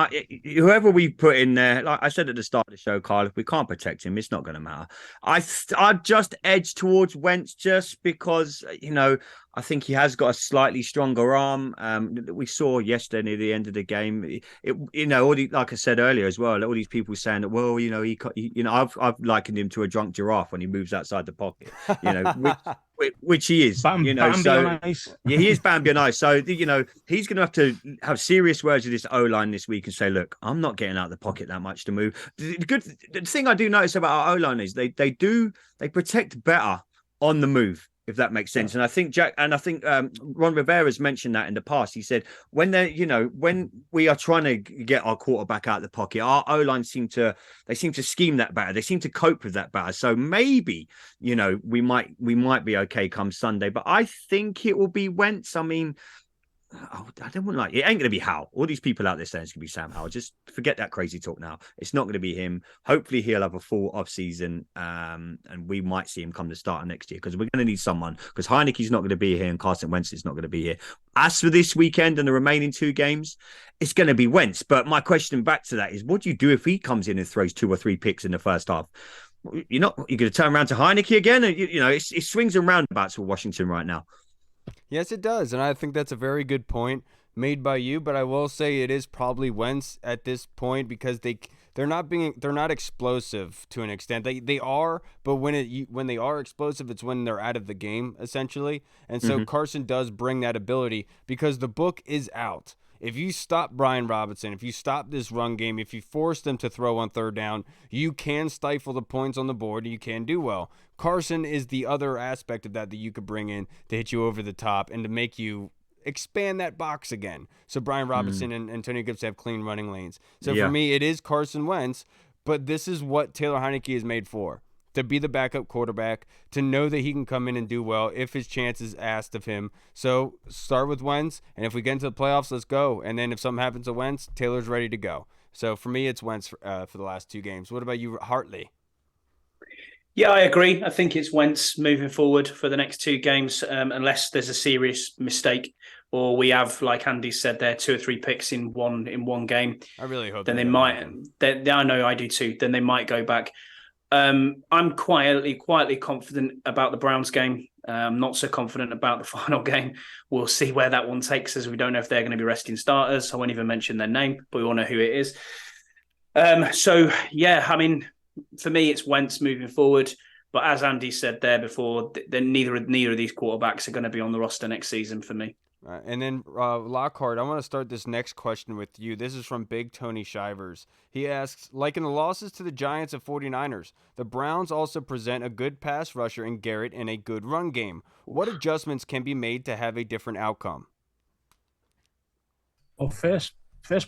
whoever we put in there, like I said at the start of the show, Kyle, if we can't protect him, it's not going to matter. I'd just edge towards Wentz just because, I think he has got a slightly stronger arm. We saw yesterday near the end of the game. Like I said earlier as well, all these people saying that, well, I've likened him to a drunk giraffe when he moves outside the pocket. Which he is. Bambi on ice. Yeah, he is Bambi on ice. So he's going to have serious words with this O-line this week and say, look, I'm not getting out of the pocket that much to move. The thing I do notice about our O-line is they protect better on the move, if that makes sense. And I think Ron Rivera's mentioned that in the past. He said when we are trying to get our quarterback out of the pocket, our O-line seem to scheme that better. They seem to cope with that better. So maybe, we might be okay come Sunday, but I think it will be Wentz. I mean, I don't want it ain't going to be Howell. All these people out there saying it's going to be Sam Howell. Just forget that crazy talk now. It's not going to be him. Hopefully he'll have a full off season, and we might see him come to start of next year because we're going to need someone because Heinicke's not going to be here and Carson Wentz is not going to be here. As for this weekend and the remaining 2 games, it's going to be Wentz. But my question back to that is, what do you do if he comes in and throws 2 or 3 picks in the first half? You're going to turn around to Heinicke again? It swings and roundabouts for Washington right now. Yes, it does, and I think that's a very good point made by you. But I will say it is probably Wentz at this point because they're not explosive to an extent. They are, but when they are explosive, it's when they're out of the game essentially. And so Carson does bring that ability because the book is out. If you stop Brian Robinson, if you stop this run game, if you force them to throw on 3rd down, you can stifle the points on the board and you can do well. Carson is the other aspect of that you could bring in to hit you over the top and to make you expand that box again. So Brian Robinson and Antonio Gibson have clean running lanes. So for me, it is Carson Wentz, but this is what Taylor Heinicke is made for. To be the backup quarterback, to know that he can come in and do well if his chance is asked of him. So start with Wentz, and if we get into the playoffs, let's go. And then if something happens to Wentz, Taylor's ready to go. So for me, it's Wentz for the last 2 games. What about you, Hartley? Yeah, I agree. I think it's Wentz moving forward for the next 2 games, unless there's a serious mistake or we have, like Andy said there, 2 or 3 picks in one game. I really hope. Then they might. I know I do too. Then they might go back. I'm quietly confident about the Browns game. Not so confident about the final game. We'll see where that one takes us. We don't know if they're going to be resting starters. I won't even mention their name, but we all know who it is. So yeah, I mean, for me, it's Wentz moving forward. But as Andy said there before, then neither of these quarterbacks are going to be on the roster next season for me. And then Lockhart, I want to start this next question with you. This is from Big Tony Shivers. He asks, like in the losses to the Giants and 49ers, the Browns also present a good pass rusher in Garrett and a good run game. What adjustments can be made to have a different outcome? Well, first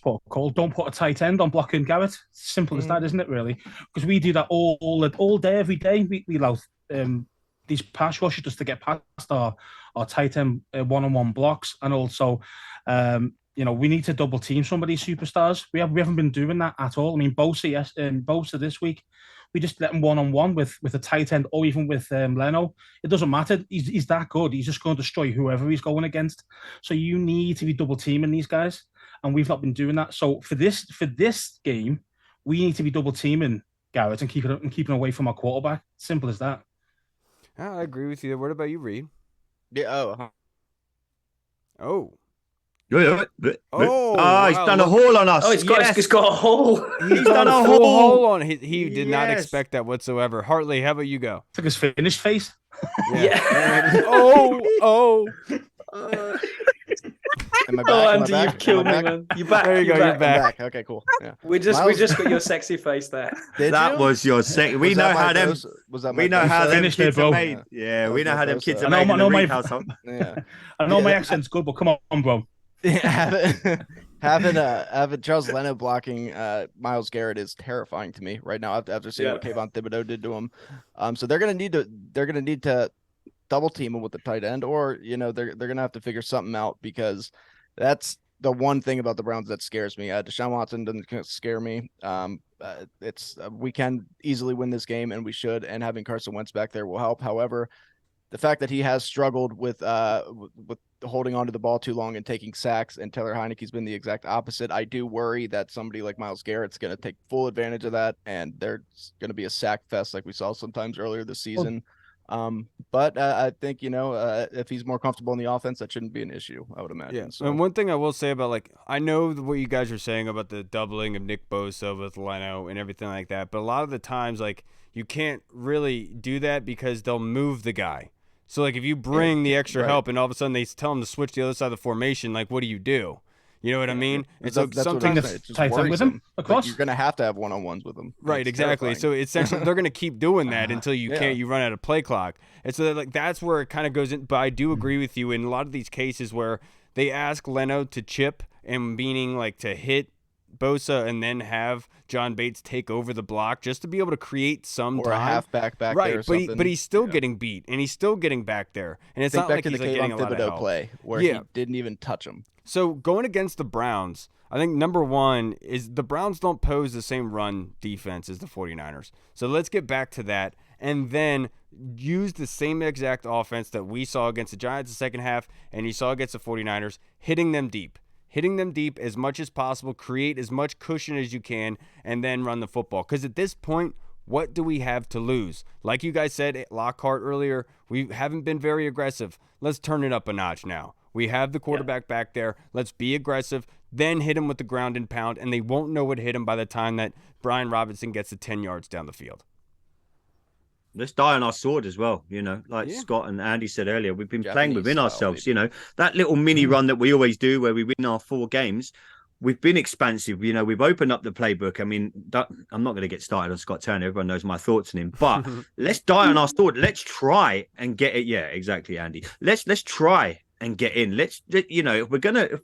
protocol, don't put a tight end on blocking Garrett. Simple as that, isn't it, really? Because we do that all day, every day. We allow these pass rushers just to get past our tight end one-on-one blocks, and also we need to double team some of these superstars. We haven't been doing that at all. I mean, Bosa this week, we just let him one-on-one with a tight end or even with Leno. It doesn't matter. He's that good. He's just going to destroy whoever he's going against. So you need to be double teaming these guys, and we've not been doing that. So for this game, we need to be double teaming Garrett and keeping away from our quarterback. Simple as that. I agree with you. What about you, Reed? Yeah. Oh, Oh, he's wow, done a look. haul on us. Oh, it's got a hole. He's done done a a full hole. hole on. He did not Yes. expect that whatsoever. Hartley, how about you go? It's like his finished face. Yeah. Oh. Am I back? Oh, Am I Andy, back? you've Am killed I me, back? man. You're back. There you go, you're I'm back. back. Okay, cool. Yeah. We Miles- just got your sexy face there. Did That you? was your second. We Was know that my how them. Bosa- Was that my We know how Bosa? them Finished it, kids are bro. made. Yeah, That we was know my how them Bosa. kids I are know made my- in know the my- Reed household. Yeah. I know my Yeah. accent's good, but come on, bro. Having Charles Leno blocking Myles Garrett is terrifying to me right now after seeing what Kayvon Thibodeau did to him. So they're gonna need to double team him with the tight end, or they're gonna have to figure something out, because that's the one thing about the Browns that scares me. Deshaun Watson doesn't scare me. It's we can easily win this game, and we should, and having Carson Wentz back there will help. However, the fact that he has struggled with holding onto the ball too long and taking sacks, and Taylor Heinicke's been the exact opposite, I do worry that somebody like Myles Garrett's going to take full advantage of that, and there's going to be a sack fest like we saw sometimes earlier this season. But I think if he's more comfortable in the offense, that shouldn't be an issue, I would imagine. Yeah. So And one thing I will say about, like, I know what you guys are saying about the doubling of Nick Bosa with Leno and everything like that, but a lot of the times, like, you can't really do that because they'll move the guy. So, like, if you bring the extra Right. help and all of a sudden they tell him to switch to the other side of the formation, like, what do? You know what I mean? And so that's what I'm sometimes, saying. It's just tight end with him worrisome. across. Like, you're going to have one-on-ones with him. right, It's exactly. terrifying. So essentially, they're going to keep doing that until you Yeah. you run out of play clock. And so, like, that's where it kind of goes in. But I do agree with you in a lot of these cases where they ask Leno to chip, and meaning like to hit Bosa and then have John Bates take over the block just to be able to create some or a time. halfback back Right, there or but something. he's still getting beat, and he's still getting back there, and it's Think not back like to he's the like, getting a Kayvon lot of Thibodeau help. play where Yeah. he didn't even touch him. So going against the Browns, I think number one is the Browns don't pose the same run defense as the 49ers. So let's get back to that, and then use the same exact offense that we saw against the Giants the second half and you saw against the 49ers, hitting them deep as much as possible, create as much cushion as you can, and then run the football. Because at this point, what do we have to lose? Like you guys said, Lockhart earlier, we haven't been very aggressive. Let's turn it up a notch now. We have the quarterback back there. Let's be aggressive, then hit him with the ground and pound, and they won't know what hit him by the time that Brian Robinson gets to 10 yards down the field. Let's die on our sword as well, like Yeah. Scott and Andy said earlier. We've been playing Japanese within style, ourselves, maybe. that little mini run that we always do where we win our 4 games. We've been expansive, we've opened up the playbook. I mean, I'm not going to get started on Scott Turner. Everyone knows my thoughts on him, but let's die on our sword. Let's try and get it. Yeah, exactly, Andy. Let's try and get in. If we're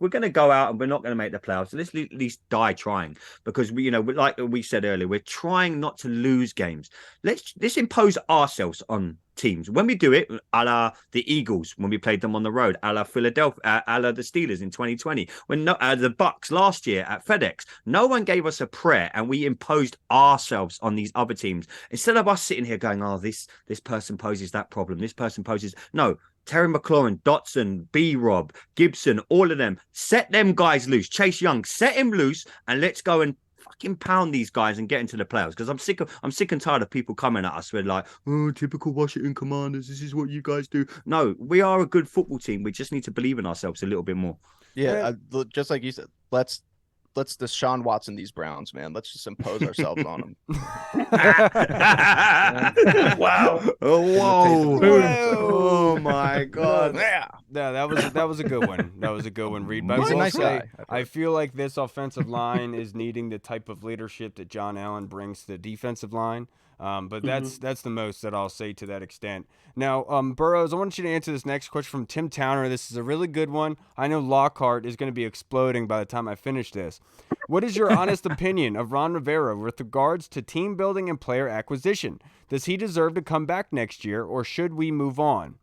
gonna go out and we're not gonna make the playoffs, let's at least die trying, because like we said earlier, we're trying not to lose games. Let's impose ourselves on teams when we do it, a la the Eagles when we played them on the road, a la Philadelphia, a la the Steelers in 2020, when the Bucks last year at FedEx. No one gave us a prayer, and we imposed ourselves on these other teams instead of us sitting here going, "Oh, this person poses that problem. This person poses." No. Terry McLaurin, Dotson, B-Rob, Gibson, all of them. Set them guys loose. Chase Young, set him loose, and let's go and fucking pound these guys and get into the playoffs. Because I'm sick and tired of people coming at us with like, "Oh, typical Washington Commanders. This is what you guys do." No, we are a good football team. We just need to believe in ourselves a little bit more. Yeah, just like you said, let's Deshaun Watson these Browns, man. Let's just impose ourselves on them. Wow. Oh, whoa. Whoa. Oh my God. Yeah. Yeah, that was a good one. That was a good one, Reed. But He's I a will nice say, guy. I feel like this offensive line is needing the type of leadership that John Allen brings to the defensive line. But that's the most that I'll say to that extent. Now, Burrows, I want you to answer this next question from Tim Towner. This is a really good one. I know Lockhart is going to be exploding by the time I finish this. What is your honest opinion of Ron Rivera with regards to team building and player acquisition? Does he deserve to come back next year, or should we move on?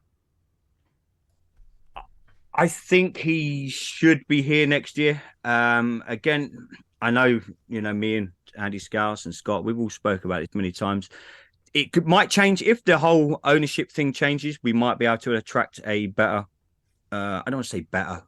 I think he should be here next year. Again, I know, me and Andy Scouse and Scott, we've all spoke about it many times. It might change if the whole ownership thing changes. We might be able to attract a better, I don't want to say better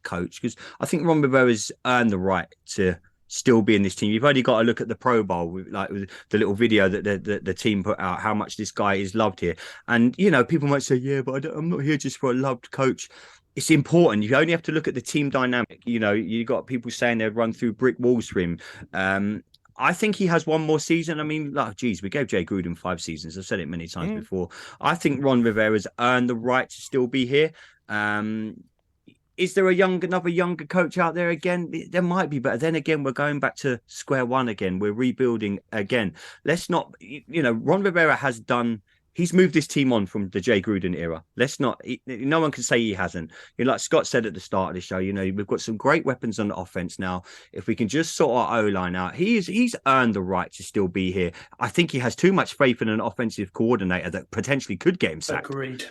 coach, because I think Ron Rivera's earned the right to still be in this team. You've only got to look at the Pro Bowl, with the little video that the team put out, how much this guy is loved here. And, people might say, yeah, but I'm not here just for a loved coach. it's important. You only have to look at the team dynamic. You know, you got people saying they'd run through brick walls for him. I think he has one more season. I mean, like, geez, we gave Jay Gruden 5 seasons. I've said it many times before. I think Ron Rivera's earned the right to still be here. Is there another younger coach out there again? There might be, but then again, we're going back to square one again. We're rebuilding again. Let's not, Ron Rivera he's moved this team on from the Jay Gruden era. No one can say he hasn't. Like Scott said at the start of the show, we've got some great weapons on the offense now. If we can just sort our O-line out, he's earned the right to still be here. I think he has too much faith in an offensive coordinator that potentially could get him sacked. Agreed.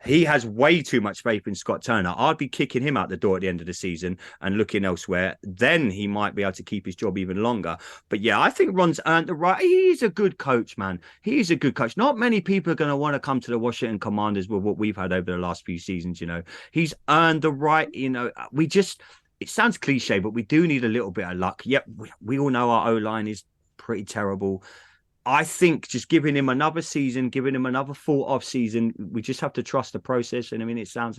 He has way too much faith in Scott Turner. I'd be kicking him out the door at the end of the season and looking elsewhere. Then he might be able to keep his job even longer. But yeah, I think Ron's earned the right. He's a good coach, man. He's a good coach. Not many people are going to want to come to the Washington Commanders with what we've had over the last few seasons. He's earned the right. It sounds cliche, but we do need a little bit of luck. Yep, we all know our O-line is pretty terrible. I think just giving him another season, giving him another full off season, we just have to trust the process. And I mean, it sounds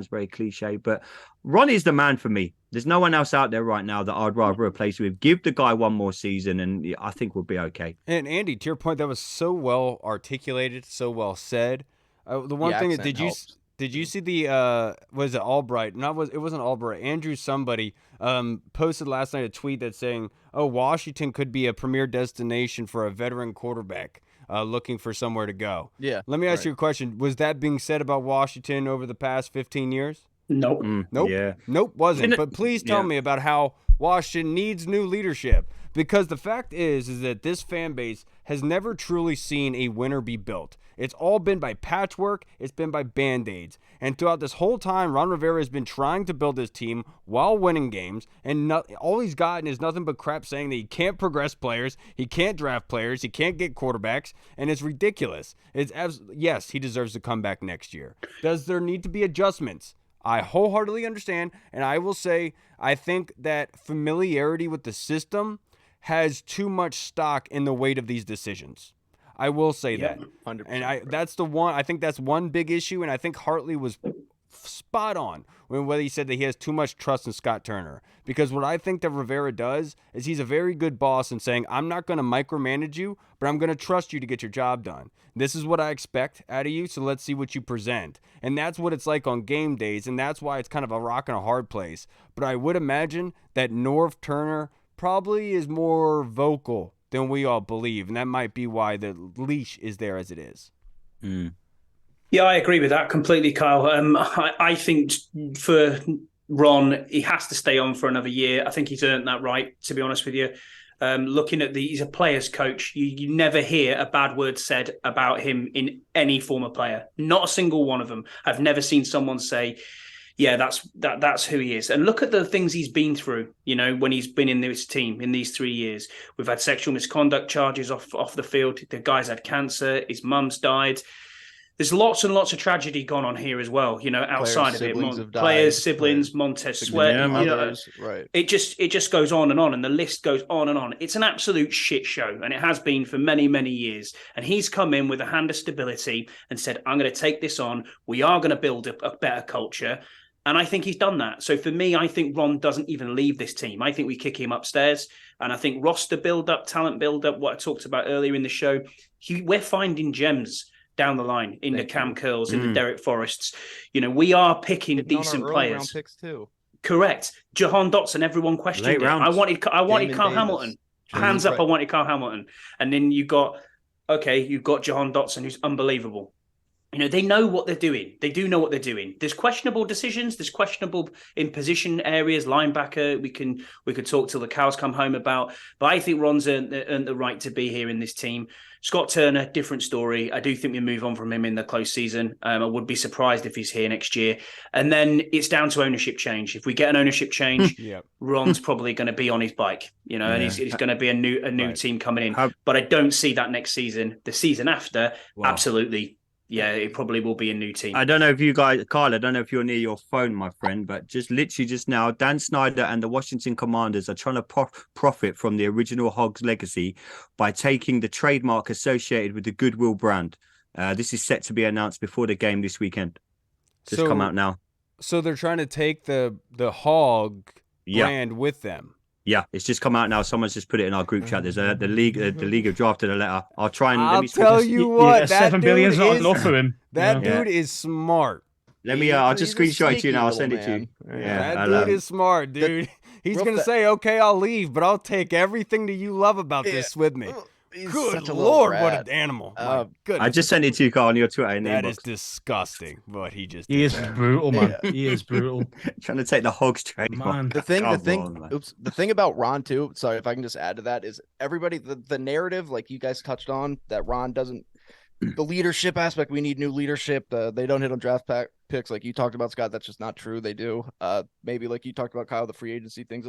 very cliche, but Ron is the man for me. There's no one else out there right now that I'd rather replace with. Give the guy one more season, and I think we'll be okay. And Andy, to your point, that was so well articulated, so well said. The one thing that did you see the was it Albright? It wasn't Albright. Andrew somebody posted last night a tweet that's saying, "Oh, Washington could be a premier destination for a veteran quarterback looking for somewhere to go." Yeah. Let me ask you a question. Was that being said about Washington over the past 15 years? Nope. Nope. Yeah. Nope, wasn't. But please tell me about how Washington needs new leadership. Because the fact is that this fan base has never truly seen a winner be built. It's all been by patchwork. It's been by Band-Aids. And throughout this whole time, Ron Rivera has been trying to build his team while winning games. And all he's gotten is nothing but crap saying that he can't progress players, he can't draft players, he can't get quarterbacks. And it's ridiculous. Yes, he deserves to come back next year. Does there need to be adjustments? I wholeheartedly understand. And I will say, I think that familiarity with the system has too much stock in the weight of these decisions. I will say that. 100%. And that's the one, I think that's one big issue. And I think Hartley was spot on when he said that he has too much trust in Scott Turner. Because what I think that Rivera does is he's a very good boss in saying, I'm not going to micromanage you, but I'm going to trust you to get your job done. This is what I expect out of you, so let's see what you present. And that's what it's like on game days, and that's why it's kind of a rock and a hard place. But I would imagine that Norv Turner probably is more vocal than we all believe, and that might be why the leash is there as it is. Yeah, I agree with that completely, Kyle. I think for Ron, he has to stay on for another year. I think he's earned that right, to be honest with you. Looking at he's a player's coach. You never hear a bad word said about him in any former player. Not a single one of them. I've never seen someone say, yeah, that's who he is. And look at the things he's been through, when he's been in this team in these 3 years. We've had sexual misconduct charges off the field. The guy's had cancer. His mum's died. There's lots and lots of tragedy gone on here as well, outside of it. Players, siblings, Montez Sweat. Right. It just goes on, and the list goes on and on. It's an absolute shit show, and it has been for many, many years. And he's come in with a hand of stability and said, I'm going to take this on. We are going to build a better culture. And I think he's done that. So for me, I think Ron doesn't even leave this team. I think we kick him upstairs. And I think roster build-up, talent build-up, what I talked about earlier in the show, we're finding gems down the line in the Cam Curls, in the Derek Forrests. We are picking decent players. Round picks too. Correct. Jahan Dotson, everyone questioned it. I wanted Kyle Hamilton. Hands up, I wanted Kyle Hamilton. And then you've got Jahan Dotson, who's unbelievable. They know what they're doing. They do know what they're doing. There's questionable decisions. There's questionable in position areas. Linebacker, we could talk till the cows come home about. But I think Ron's earned the right to be here in this team. Scott Turner, different story. I do think we move on from him in the close season. I would be surprised if he's here next year. And then it's down to ownership change. If we get an ownership change, Ron's probably going to be on his bike, and he's going to be a new team coming in. But I don't see that next season. The season after, absolutely. Yeah, it probably will be a new team. I don't know if you guys, Kyle, I don't know if you're near your phone, my friend, but just now, Dan Snyder and the Washington Commanders are trying to profit from the original Hogs legacy by taking the trademark associated with the Goodwill brand. This is set to be announced before the game this weekend. Just come out now. So they're trying to take the hog brand with them. Yeah, it's just come out now. Someone's just put it in our group chat. There's the league have drafted a letter. I'll try and I'll tell you what, that 7 billion's dude not is enough for him. that dude is smart. Let me. I'll just He's a screenshot it to you now. I'll sneaky send it to you. little Yeah, That dude is smart, dude. He's gonna say, "Okay, I'll leave, but I'll take everything that you love about this with me." He's Good such a little Lord, brat. what an animal! My goodness. I just sent it to you, Carl, on your Twitter. In the That inbox. is disgusting. What he just He did is there. brutal, man. He is brutal. Trying to take the hogs trade. Man. The thing about Ron too. Sorry, if I can just add to that is everybody the narrative, like you guys touched on, that Ron doesn't. The leadership aspect, we need new leadership. They don't hit on draft picks like you talked about, Scott. That's just not true. They do. Maybe like you talked about, Kyle, the free agency thing's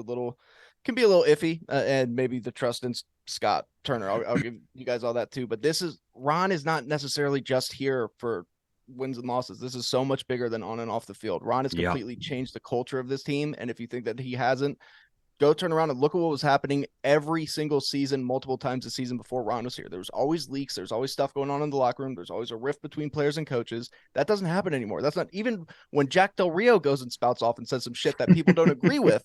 can be a little iffy, and maybe the trust in Scott Turner. I'll give you guys all that too. But Ron is not necessarily just here for wins and losses. This is so much bigger than on and off the field. Ron has completely changed the culture of this team, and if you think that he hasn't, go turn around and look at what was happening every single season, multiple times a season before Ron was here. There was always leaks. There's always stuff going on in the locker room. There's always a rift between players and coaches. That doesn't happen anymore. That's not even when Jack Del Rio goes and spouts off and says some shit that people don't agree with.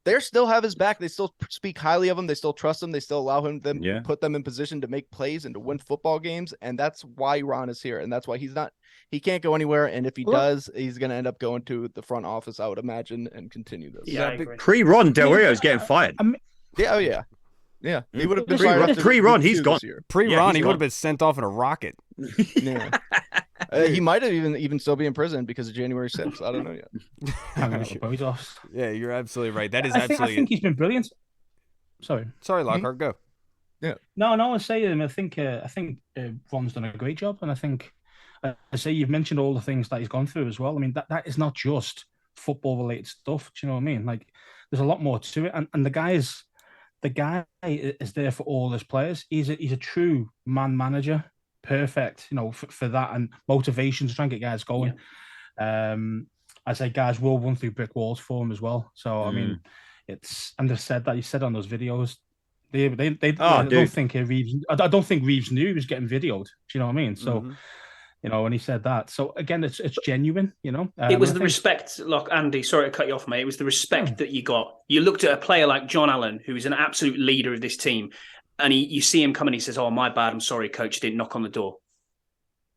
They still have his back. They still speak highly of him. They still trust him. They still allow him put them in position to make plays and to win football games. And that's why Ron is here. And that's why he can't go anywhere. And if he does, he's going to end up going to the front office, I would imagine, and continue this. Yeah, I agree. Pre-Ron, Del Rio is getting fired. Yeah. Oh, yeah. Yeah. He would have been pre-Ron. He's gone. Pre-Ron, he gone. would have been sent off in a rocket. Yeah. He might have even still be in prison because of January 6th. I don't know yet. Yeah, you're absolutely right. That is I think he's been brilliant. Sorry, Lockhart, go. Yeah. No, I was saying. I think Ron's done a great job, and I think I say you've mentioned all the things that he's gone through as well. I mean, that is not just football related stuff. Do you know what I mean? Like, there's a lot more to it, and the guy is there for all his players. He's a true man manager. Perfect, for that and motivation to try and get guys going. Yeah. I say guys will run through brick walls for him as well. So I mean, and they said that he said on those videos. I don't think Reeves knew he was getting videoed. Do you know what I mean? So when he said that. So again, it's genuine. It was the respect. Look, Andy, sorry to cut you off, mate. It was the respect that you got. You looked at a player like John Allen, who is an absolute leader of this team. And you see him come and he says, "Oh, my bad. I'm sorry, coach. Didn't knock on the door."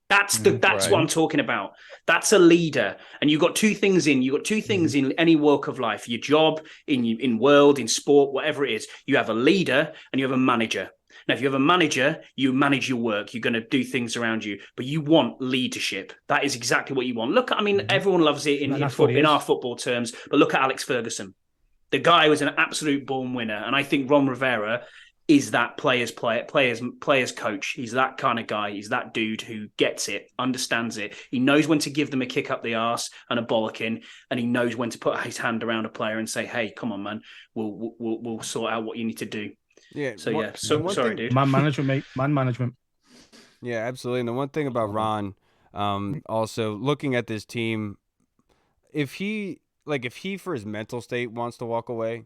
That's what I'm talking about. That's a leader. And you've got two things in any walk of life: your job, in world, in sport, whatever it is. You have a leader and you have a manager. Now, if you have a manager, you manage your work. You're going to do things around you, but you want leadership. That is exactly what you want. Look, I mean, everyone loves it in our football terms, but look at Alex Ferguson. The guy was an absolute born winner, and I think Ron Rivera is that player's coach. He's that kind of guy. He's that dude who gets it, understands it. He knows when to give them a kick up the arse and a bollocking, and he knows when to put his hand around a player and say, "Hey, come on, man, we'll sort out what you need to do." Yeah. So sorry, dude. Man management, mate. Man management. Yeah, absolutely. And the one thing about Ron, also looking at this team, if he for his mental state wants to walk away.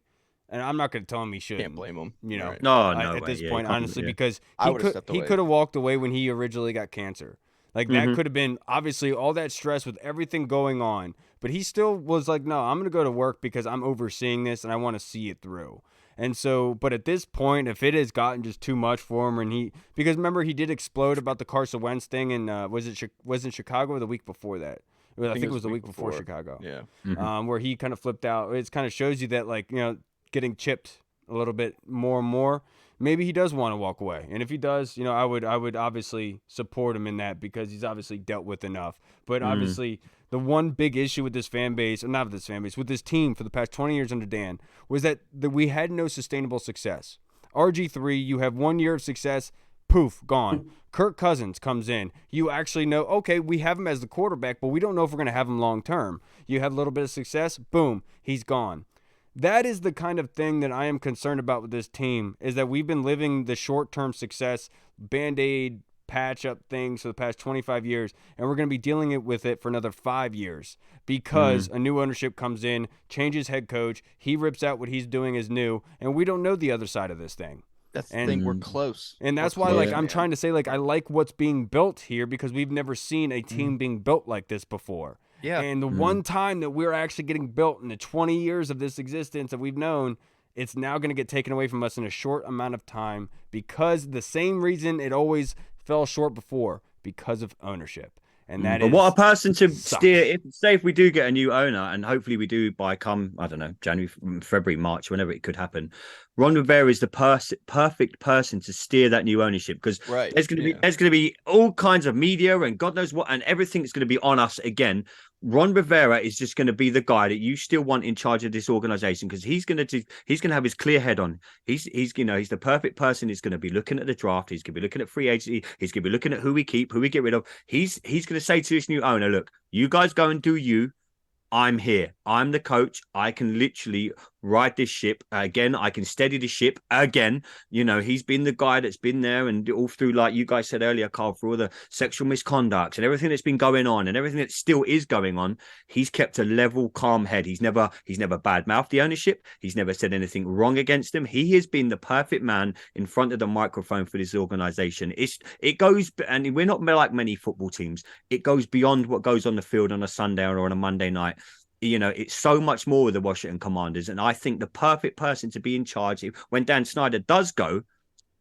And I'm not going to tell him he shouldn't. Can't blame him. No at this point, honestly, because he he could have walked away when he originally got cancer. Like, that could have been, obviously, all that stress with everything going on. But he still was like, no, I'm going to go to work because I'm overseeing this and I want to see it through. And so, but at this point, if it has gotten just too much for him, because remember, he did explode about the Carson Wentz thing, and was it Chicago or the week before that? I think it was the week before Chicago. Yeah. Where he kind of flipped out. It kind of shows you that, like, getting chipped a little bit more and more, maybe he does want to walk away. And if he does, I would obviously support him in that because he's obviously dealt with enough. But obviously the one big issue with this fan base, or not with this fan base, with this team for the past 20 years under Dan, was that we had no sustainable success. RG3, you have 1 year of success, poof, gone. Kirk Cousins comes in. You actually know, okay, we have him as the quarterback, but we don't know if we're going to have him long term. You have a little bit of success, boom, he's gone. That is the kind of thing that I am concerned about with this team, is that we've been living the short-term success, Band-Aid, patch-up things for the past 25 years, and we're going to be dealing with it for another 5 years because a new ownership comes in, changes head coach, he rips out what he's doing as new, and we don't know the other side of this thing. That's the thing. We're close. And that's why, I'm trying to say, I like what's being built here because we've never seen a team being built like this before. Yeah. And the one time that we're actually getting built in the 20 years of this existence that we've known, it's now going to get taken away from us in a short amount of time because the same reason it always fell short before, because of ownership. And that but what a person to sucks. steer. Say if we do get a new owner, and hopefully we do by I don't know, January, February, March, whenever it could happen. Ron Rivera is the perfect person to steer that new ownership, because there's going to be all kinds of media and God knows what, and everything is going to be on us again. Ron Rivera is just going to be the guy that you still want in charge of this organization, because he's going to have his clear head on. He's the perfect person. He's going to be looking at the draft. He's going to be looking at free agency. He's going to be looking at who we keep, who we get rid of. He's going to say to this new owner, look, you guys go and do you. I'm here. I'm the coach. I can literally right this ship again. I can steady the ship again. He's been the guy that's been there, and all through, like you guys said earlier, Carl, for all the sexual misconducts and everything that's been going on and everything that still is going on, he's kept a level, calm head. He's never bad-mouthed the ownership. He's never said anything wrong against them. He has been the perfect man in front of the microphone for this organization. It goes, and we're not like many football teams. It goes beyond what goes on the field on a Sunday or on a Monday night. It's so much more with the Washington Commanders. And I think the perfect person to be in charge when Dan Snyder does go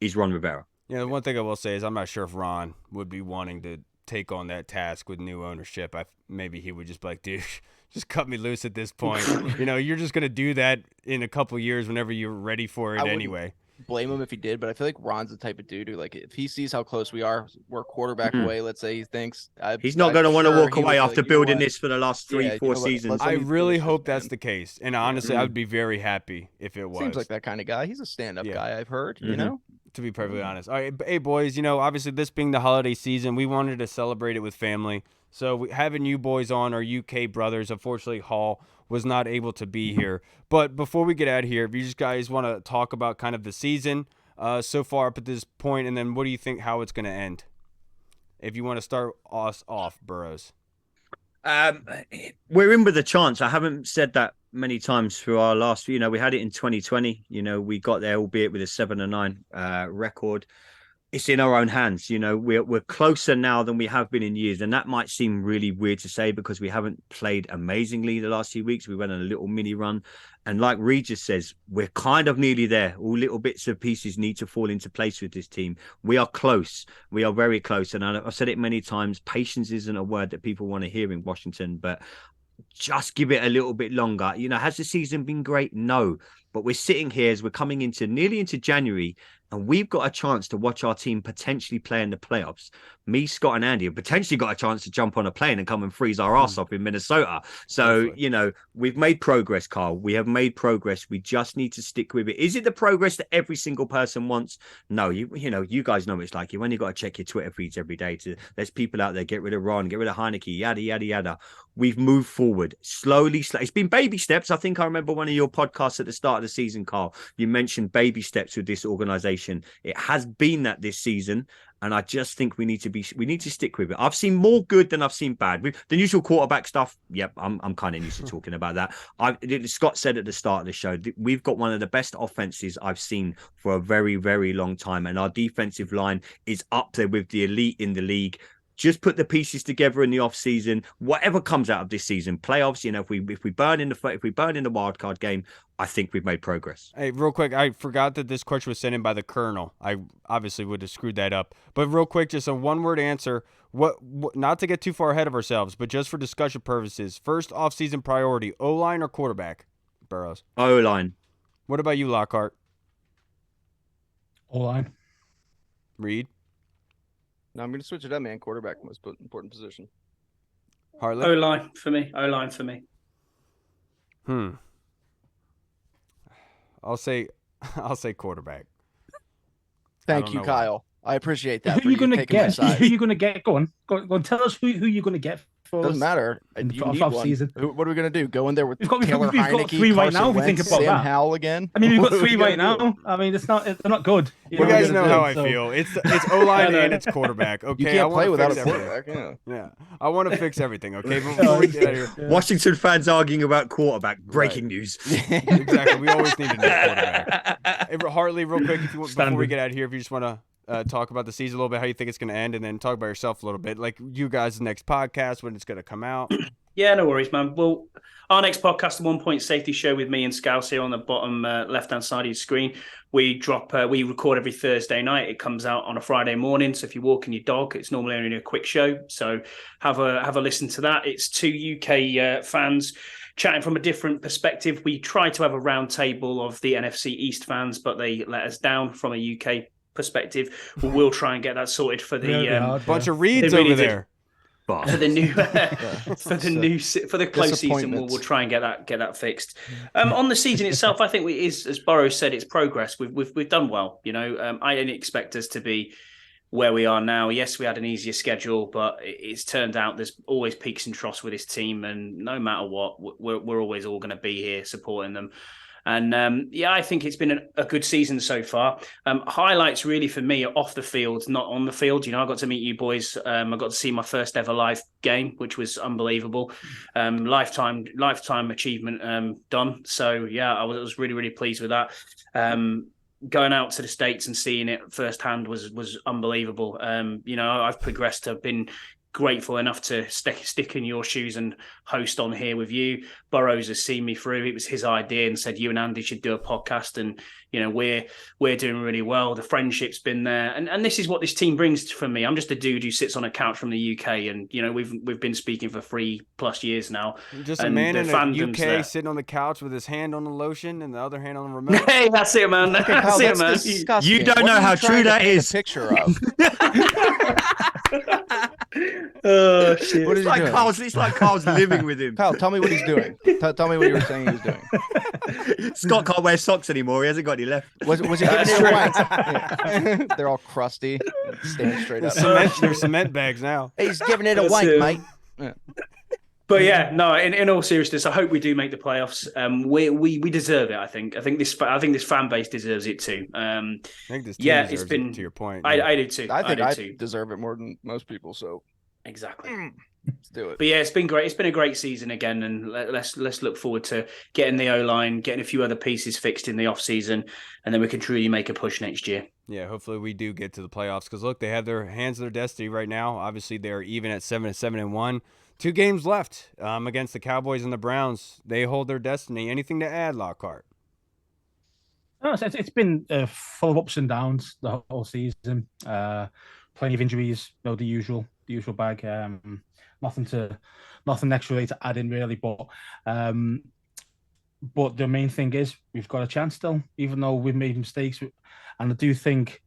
is Ron Rivera. Yeah, the one thing I will say is I'm not sure if Ron would be wanting to take on that task with new ownership. Maybe he would just be like, dude, just cut me loose at this point. You're just going to do that in a couple years whenever you're ready for it anyway. Blame him if he did, but I feel like Ron's the type of dude who, like, if he sees how close we're quarterback away, let's say he thinks he's not going to want to walk away after building this for the last 4 seasons. I really hope that's the case, and honestly, I would be very happy if it was. Seems like that kind of guy. He's a stand-up guy, I've heard. To be perfectly honest. All right, hey boys, obviously this being the holiday season, we wanted to celebrate it with family. So having you boys on, our UK brothers, unfortunately Hall was not able to be here. But before we get out of here, if you just guys want to talk about kind of the season so far up at this point, and then what do you think how it's going to end? If you want to start us off, Burrows. We're in with a chance. I haven't said that many times through our last, we had it in 2020. We got there, albeit with a 7-9 record. It's in our own hands. We're closer now than we have been in years. And that might seem really weird to say because we haven't played amazingly the last few weeks. We went on a little mini run. And like Regis says, we're kind of nearly there. All little bits of pieces need to fall into place with this team. We are close. We are very close. And I've said it many times, patience isn't a word that people want to hear in Washington, but just give it a little bit longer. Has the season been great? No. But we're sitting here as we're coming nearly into January, and we've got a chance to watch our team potentially play in the playoffs. Me, Scott, and Andy have potentially got a chance to jump on a plane and come and freeze our ass off in Minnesota. So, we've made progress, Carl. We have made progress. We just need to stick with it. Is it the progress that every single person wants? No, you guys know what it's like. You only got to check your Twitter feeds every day. There's people out there, get rid of Ron, get rid of Heinicke, yada, yada, yada. We've moved forward slowly. It's been baby steps. I think I remember one of your podcasts at the start of the season, Carl. You mentioned baby steps with this organization. It has been that this season, and I just think we need to stick with it. I've seen more good than I've seen bad. The usual quarterback stuff. Yep, I'm kind of used to talking about that. Scott said at the start of the show, we've got one of the best offenses I've seen for a very, very long time, and our defensive line is up there with the elite in the league. Just put the pieces together in the off season. Whatever comes out of this season, playoffs. If we burn in the wild card game, I think we've made progress. Hey, real quick, I forgot that this question was sent in by the Colonel. I obviously would have screwed that up. But real quick, just a one-word answer. What? Not to get too far ahead of ourselves, but just for discussion purposes, first off-season priority: O-line or quarterback? Burrows. O-line. What about you, Lockhart? O-line. Reed. No, I'm going to switch it up, man. Quarterback, most important position. Hartley. O-line for me. I'll say quarterback. Thank you, Kyle. I appreciate that. Who are you going to get? Who are you going to get? Go on. Tell us who you're going to get. Doesn't matter. You need one. Season. What are we going to do? Go in there with Taylor Heinicke, Heinicke, three right Carson now. Wentz, We think about Sam that. Howell again. I mean, we've got three right now. I mean, they're not good. You guys know how I feel. It's O-line and it's quarterback. Okay, you can't play without a everything. quarterback. Yeah, I want to fix everything. Okay, before we get out of here. Washington fans arguing about quarterback. Breaking news. Exactly. We always need a new quarterback. Hey, Hartley, real quick, before we get out of here, if you just want to talk about the season a little bit, how you think it's going to end, and then talk about yourself a little bit, like you guys' next podcast, when it's going to come out. Yeah, no worries, man. Well, our next podcast, the 1 Point Safety Show with me and Scouse here on the bottom left-hand side of your screen. We record every Thursday night. It comes out on a Friday morning. So if you're walking your dog, it's normally only a quick show. So have a listen to that. It's two UK fans chatting from a different perspective. We try to have a round table of the NFC East fans, but they let us down from a UK perspective. We'll try and get that sorted for the bunch of reads over there. For the new for the close season, we'll try and get that fixed. On the season itself, I think as Burrows said, it's progress. We've done well. You know, I didn't expect us to be where we are now. Yes, we had an easier schedule, but it's turned out there's always peaks and troughs with this team, and no matter what, we're always all going to be here supporting them. And I think it's been a good season so far. Highlights really for me are off the field, not on the field. You know, I got to meet you boys. I got to see my first ever live game, which was unbelievable. Lifetime achievement done. So yeah, I was really, really pleased with that. Going out to the States and seeing it firsthand was unbelievable. You know, I've progressed to have been grateful enough to stick in your shoes and host on here with you. Burrows has seen me through. It was his idea and said, you and Andy should do a podcast. And, you know, we're doing really well. The friendship's been there. And this is what this team brings for me. I'm just a dude who sits on a couch from the UK. And, you know, we've been speaking for 3+ years now. Just a man in the UK there, sitting on the couch with his hand on the lotion and the other hand on the remote. Hey, that's it, man. That's it, man. Disgusting. You don't know how true that is. Picture of. Oh shit! What is he doing? It's like Carl's living with him. Kyle, tell me what he's doing. Tell me what you were saying he was doing. Scott can't wear socks anymore. He hasn't got any left. Was he giving it away? Yeah. They're all crusty, standing straight up. They're cement bags now. He's giving it away, mate. Yeah. But yeah, no. In all seriousness, I hope we do make the playoffs. We deserve it. I think this fan base deserves it too. I think this team deserves it, to your point. I do too. I think I do too. deserve it more than most people. So exactly. Let's do it. But yeah, it's been great. It's been a great season again, and let's look forward to getting the O-line, getting a few other pieces fixed in the off season, and then we can truly make a push next year. Yeah, hopefully we do get to the playoffs because look, they have their hands on their destiny right now. Obviously, they're even at 7-7-1. 2 games left against the Cowboys and the Browns. They hold their destiny. Anything to add, Lockhart? No, it's been full of ups and downs the whole season. Plenty of injuries, you know, the usual bag. Nothing extra really to add in really, but the main thing is we've got a chance still, even though we've made mistakes. And I do think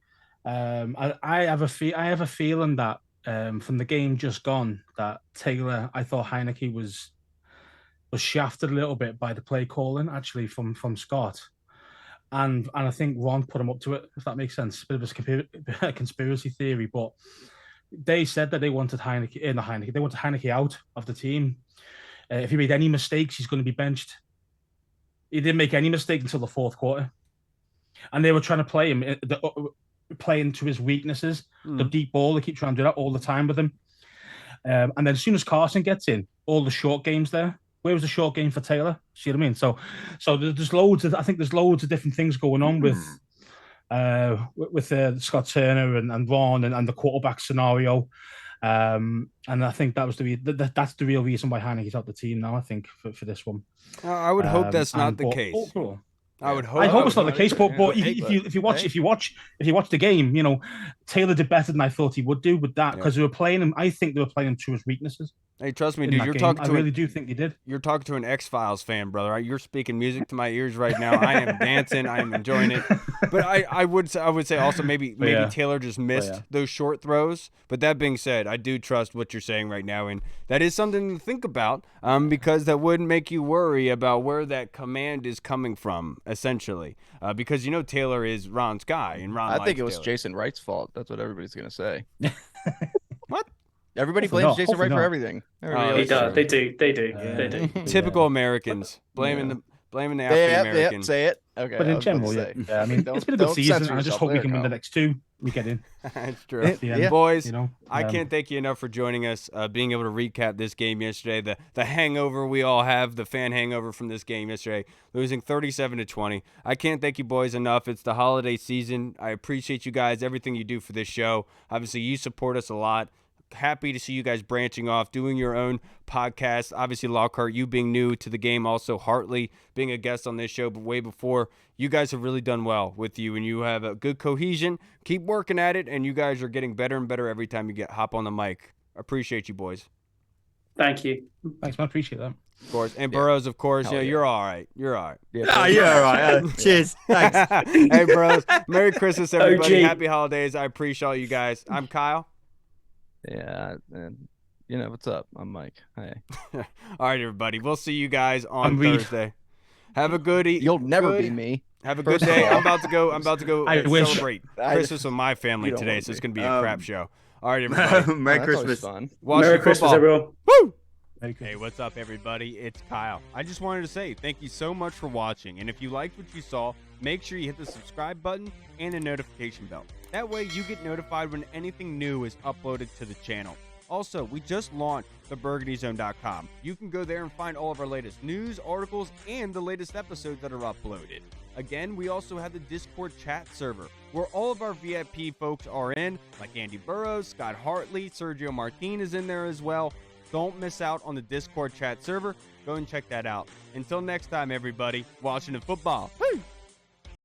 I have a feeling that from the game just gone that Taylor, I thought Heinicke was shafted a little bit by the play calling actually from Scott. And I think Ron put him up to it, if that makes sense. A bit of a conspiracy theory, but they said that they wanted Heinicke out of the team. If he made any mistakes, he's going to be benched. He didn't make any mistake until the fourth quarter. And they were trying to play him, play into his weaknesses, the deep ball. They keep trying to do that all the time with him. And then as soon as Carson gets in, all the short games there. Where was the short game for Taylor? See what I mean? So there's loads of different things going on with Scott Turner and Ron and the quarterback scenario. And I think that's the real reason why Heinicke's out the team now, I think, for this one. I would hope that's not the case. Cool. I would hope. I hope it's not the case, but if you watch the game, you know, Taylor did better than I thought he would do with that because they were playing him. I think they were playing him to his weaknesses. Hey, trust me, dude. I really do think he did. You're talking to an X-Files fan, brother. You're speaking music to my ears right now. I am dancing. I am enjoying it. But I would say also maybe Taylor just missed those short throws. But that being said, I do trust what you're saying right now, and that is something to think about because that would make you worry about where that command is coming from, essentially. Because you know Taylor is Ron's guy, and Ron. I think it was Taylor. Jason Wright's fault. That's what everybody's gonna say. What? Everybody blames Jason Wright for everything. He does. They do. They do. Typical Americans blaming the African Americans. Say it. Okay. But in general, I mean, it's been a good season. I just hope we can win the next 2. We get in. That's true. Boys, you know, I can't thank you enough for joining us, being able to recap this game yesterday, the hangover we all have, the fan hangover from this game yesterday, losing 37-20. I can't thank you boys enough. It's the holiday season. I appreciate you guys, everything you do for this show. Obviously, you support us a lot. happy to see you guys branching off, doing your own podcast. Obviously, Lockhart, you being new to the game, also Hartley being a guest on this show, but way before. You guys have really done well with you, and you have a good cohesion. Keep working at it, and you guys are getting better and better every time you hop on the mic. Appreciate you, boys. Thank you. Thanks, man. Appreciate that. Of course. And Burrows, of course, Hell yeah. you're all right. You're all right. Yeah, you're all right. Cheers. Thanks. Hey, Burrows. Merry Christmas, everybody. OG. Happy holidays. I appreciate all you guys. I'm Kyle. Yeah, and you know what's up? I'm Mike. Hey, All right, everybody. We'll see you guys on I'm Reed. Thursday. Have a good you'll never good- be me. Have a good First of day. all- I'm about to go I wish. celebrate Christmas with my family You don't today, want so it's me. going to be a crap show. All right, everybody. Merry That's always Christmas. fun. Watch Merry the Christmas, football. everyone. Woo! Very good. Hey, what's up, everybody? It's Kyle. I just wanted to say thank you so much for watching. And if you liked what you saw, make sure you hit the subscribe button and the notification bell. That way you get notified when anything new is uploaded to the channel. Also, we just launched the BurgundyZone.com. You can go there and find all of our latest news, articles, and the latest episodes that are uploaded. Again, we also have the Discord chat server, where all of our VIP folks are in, like Andy Burrows, Scott Hartley, Sergio Martin is in there as well. Don't miss out on the Discord chat server. Go and check that out. Until next time, everybody, Washington football. Woo!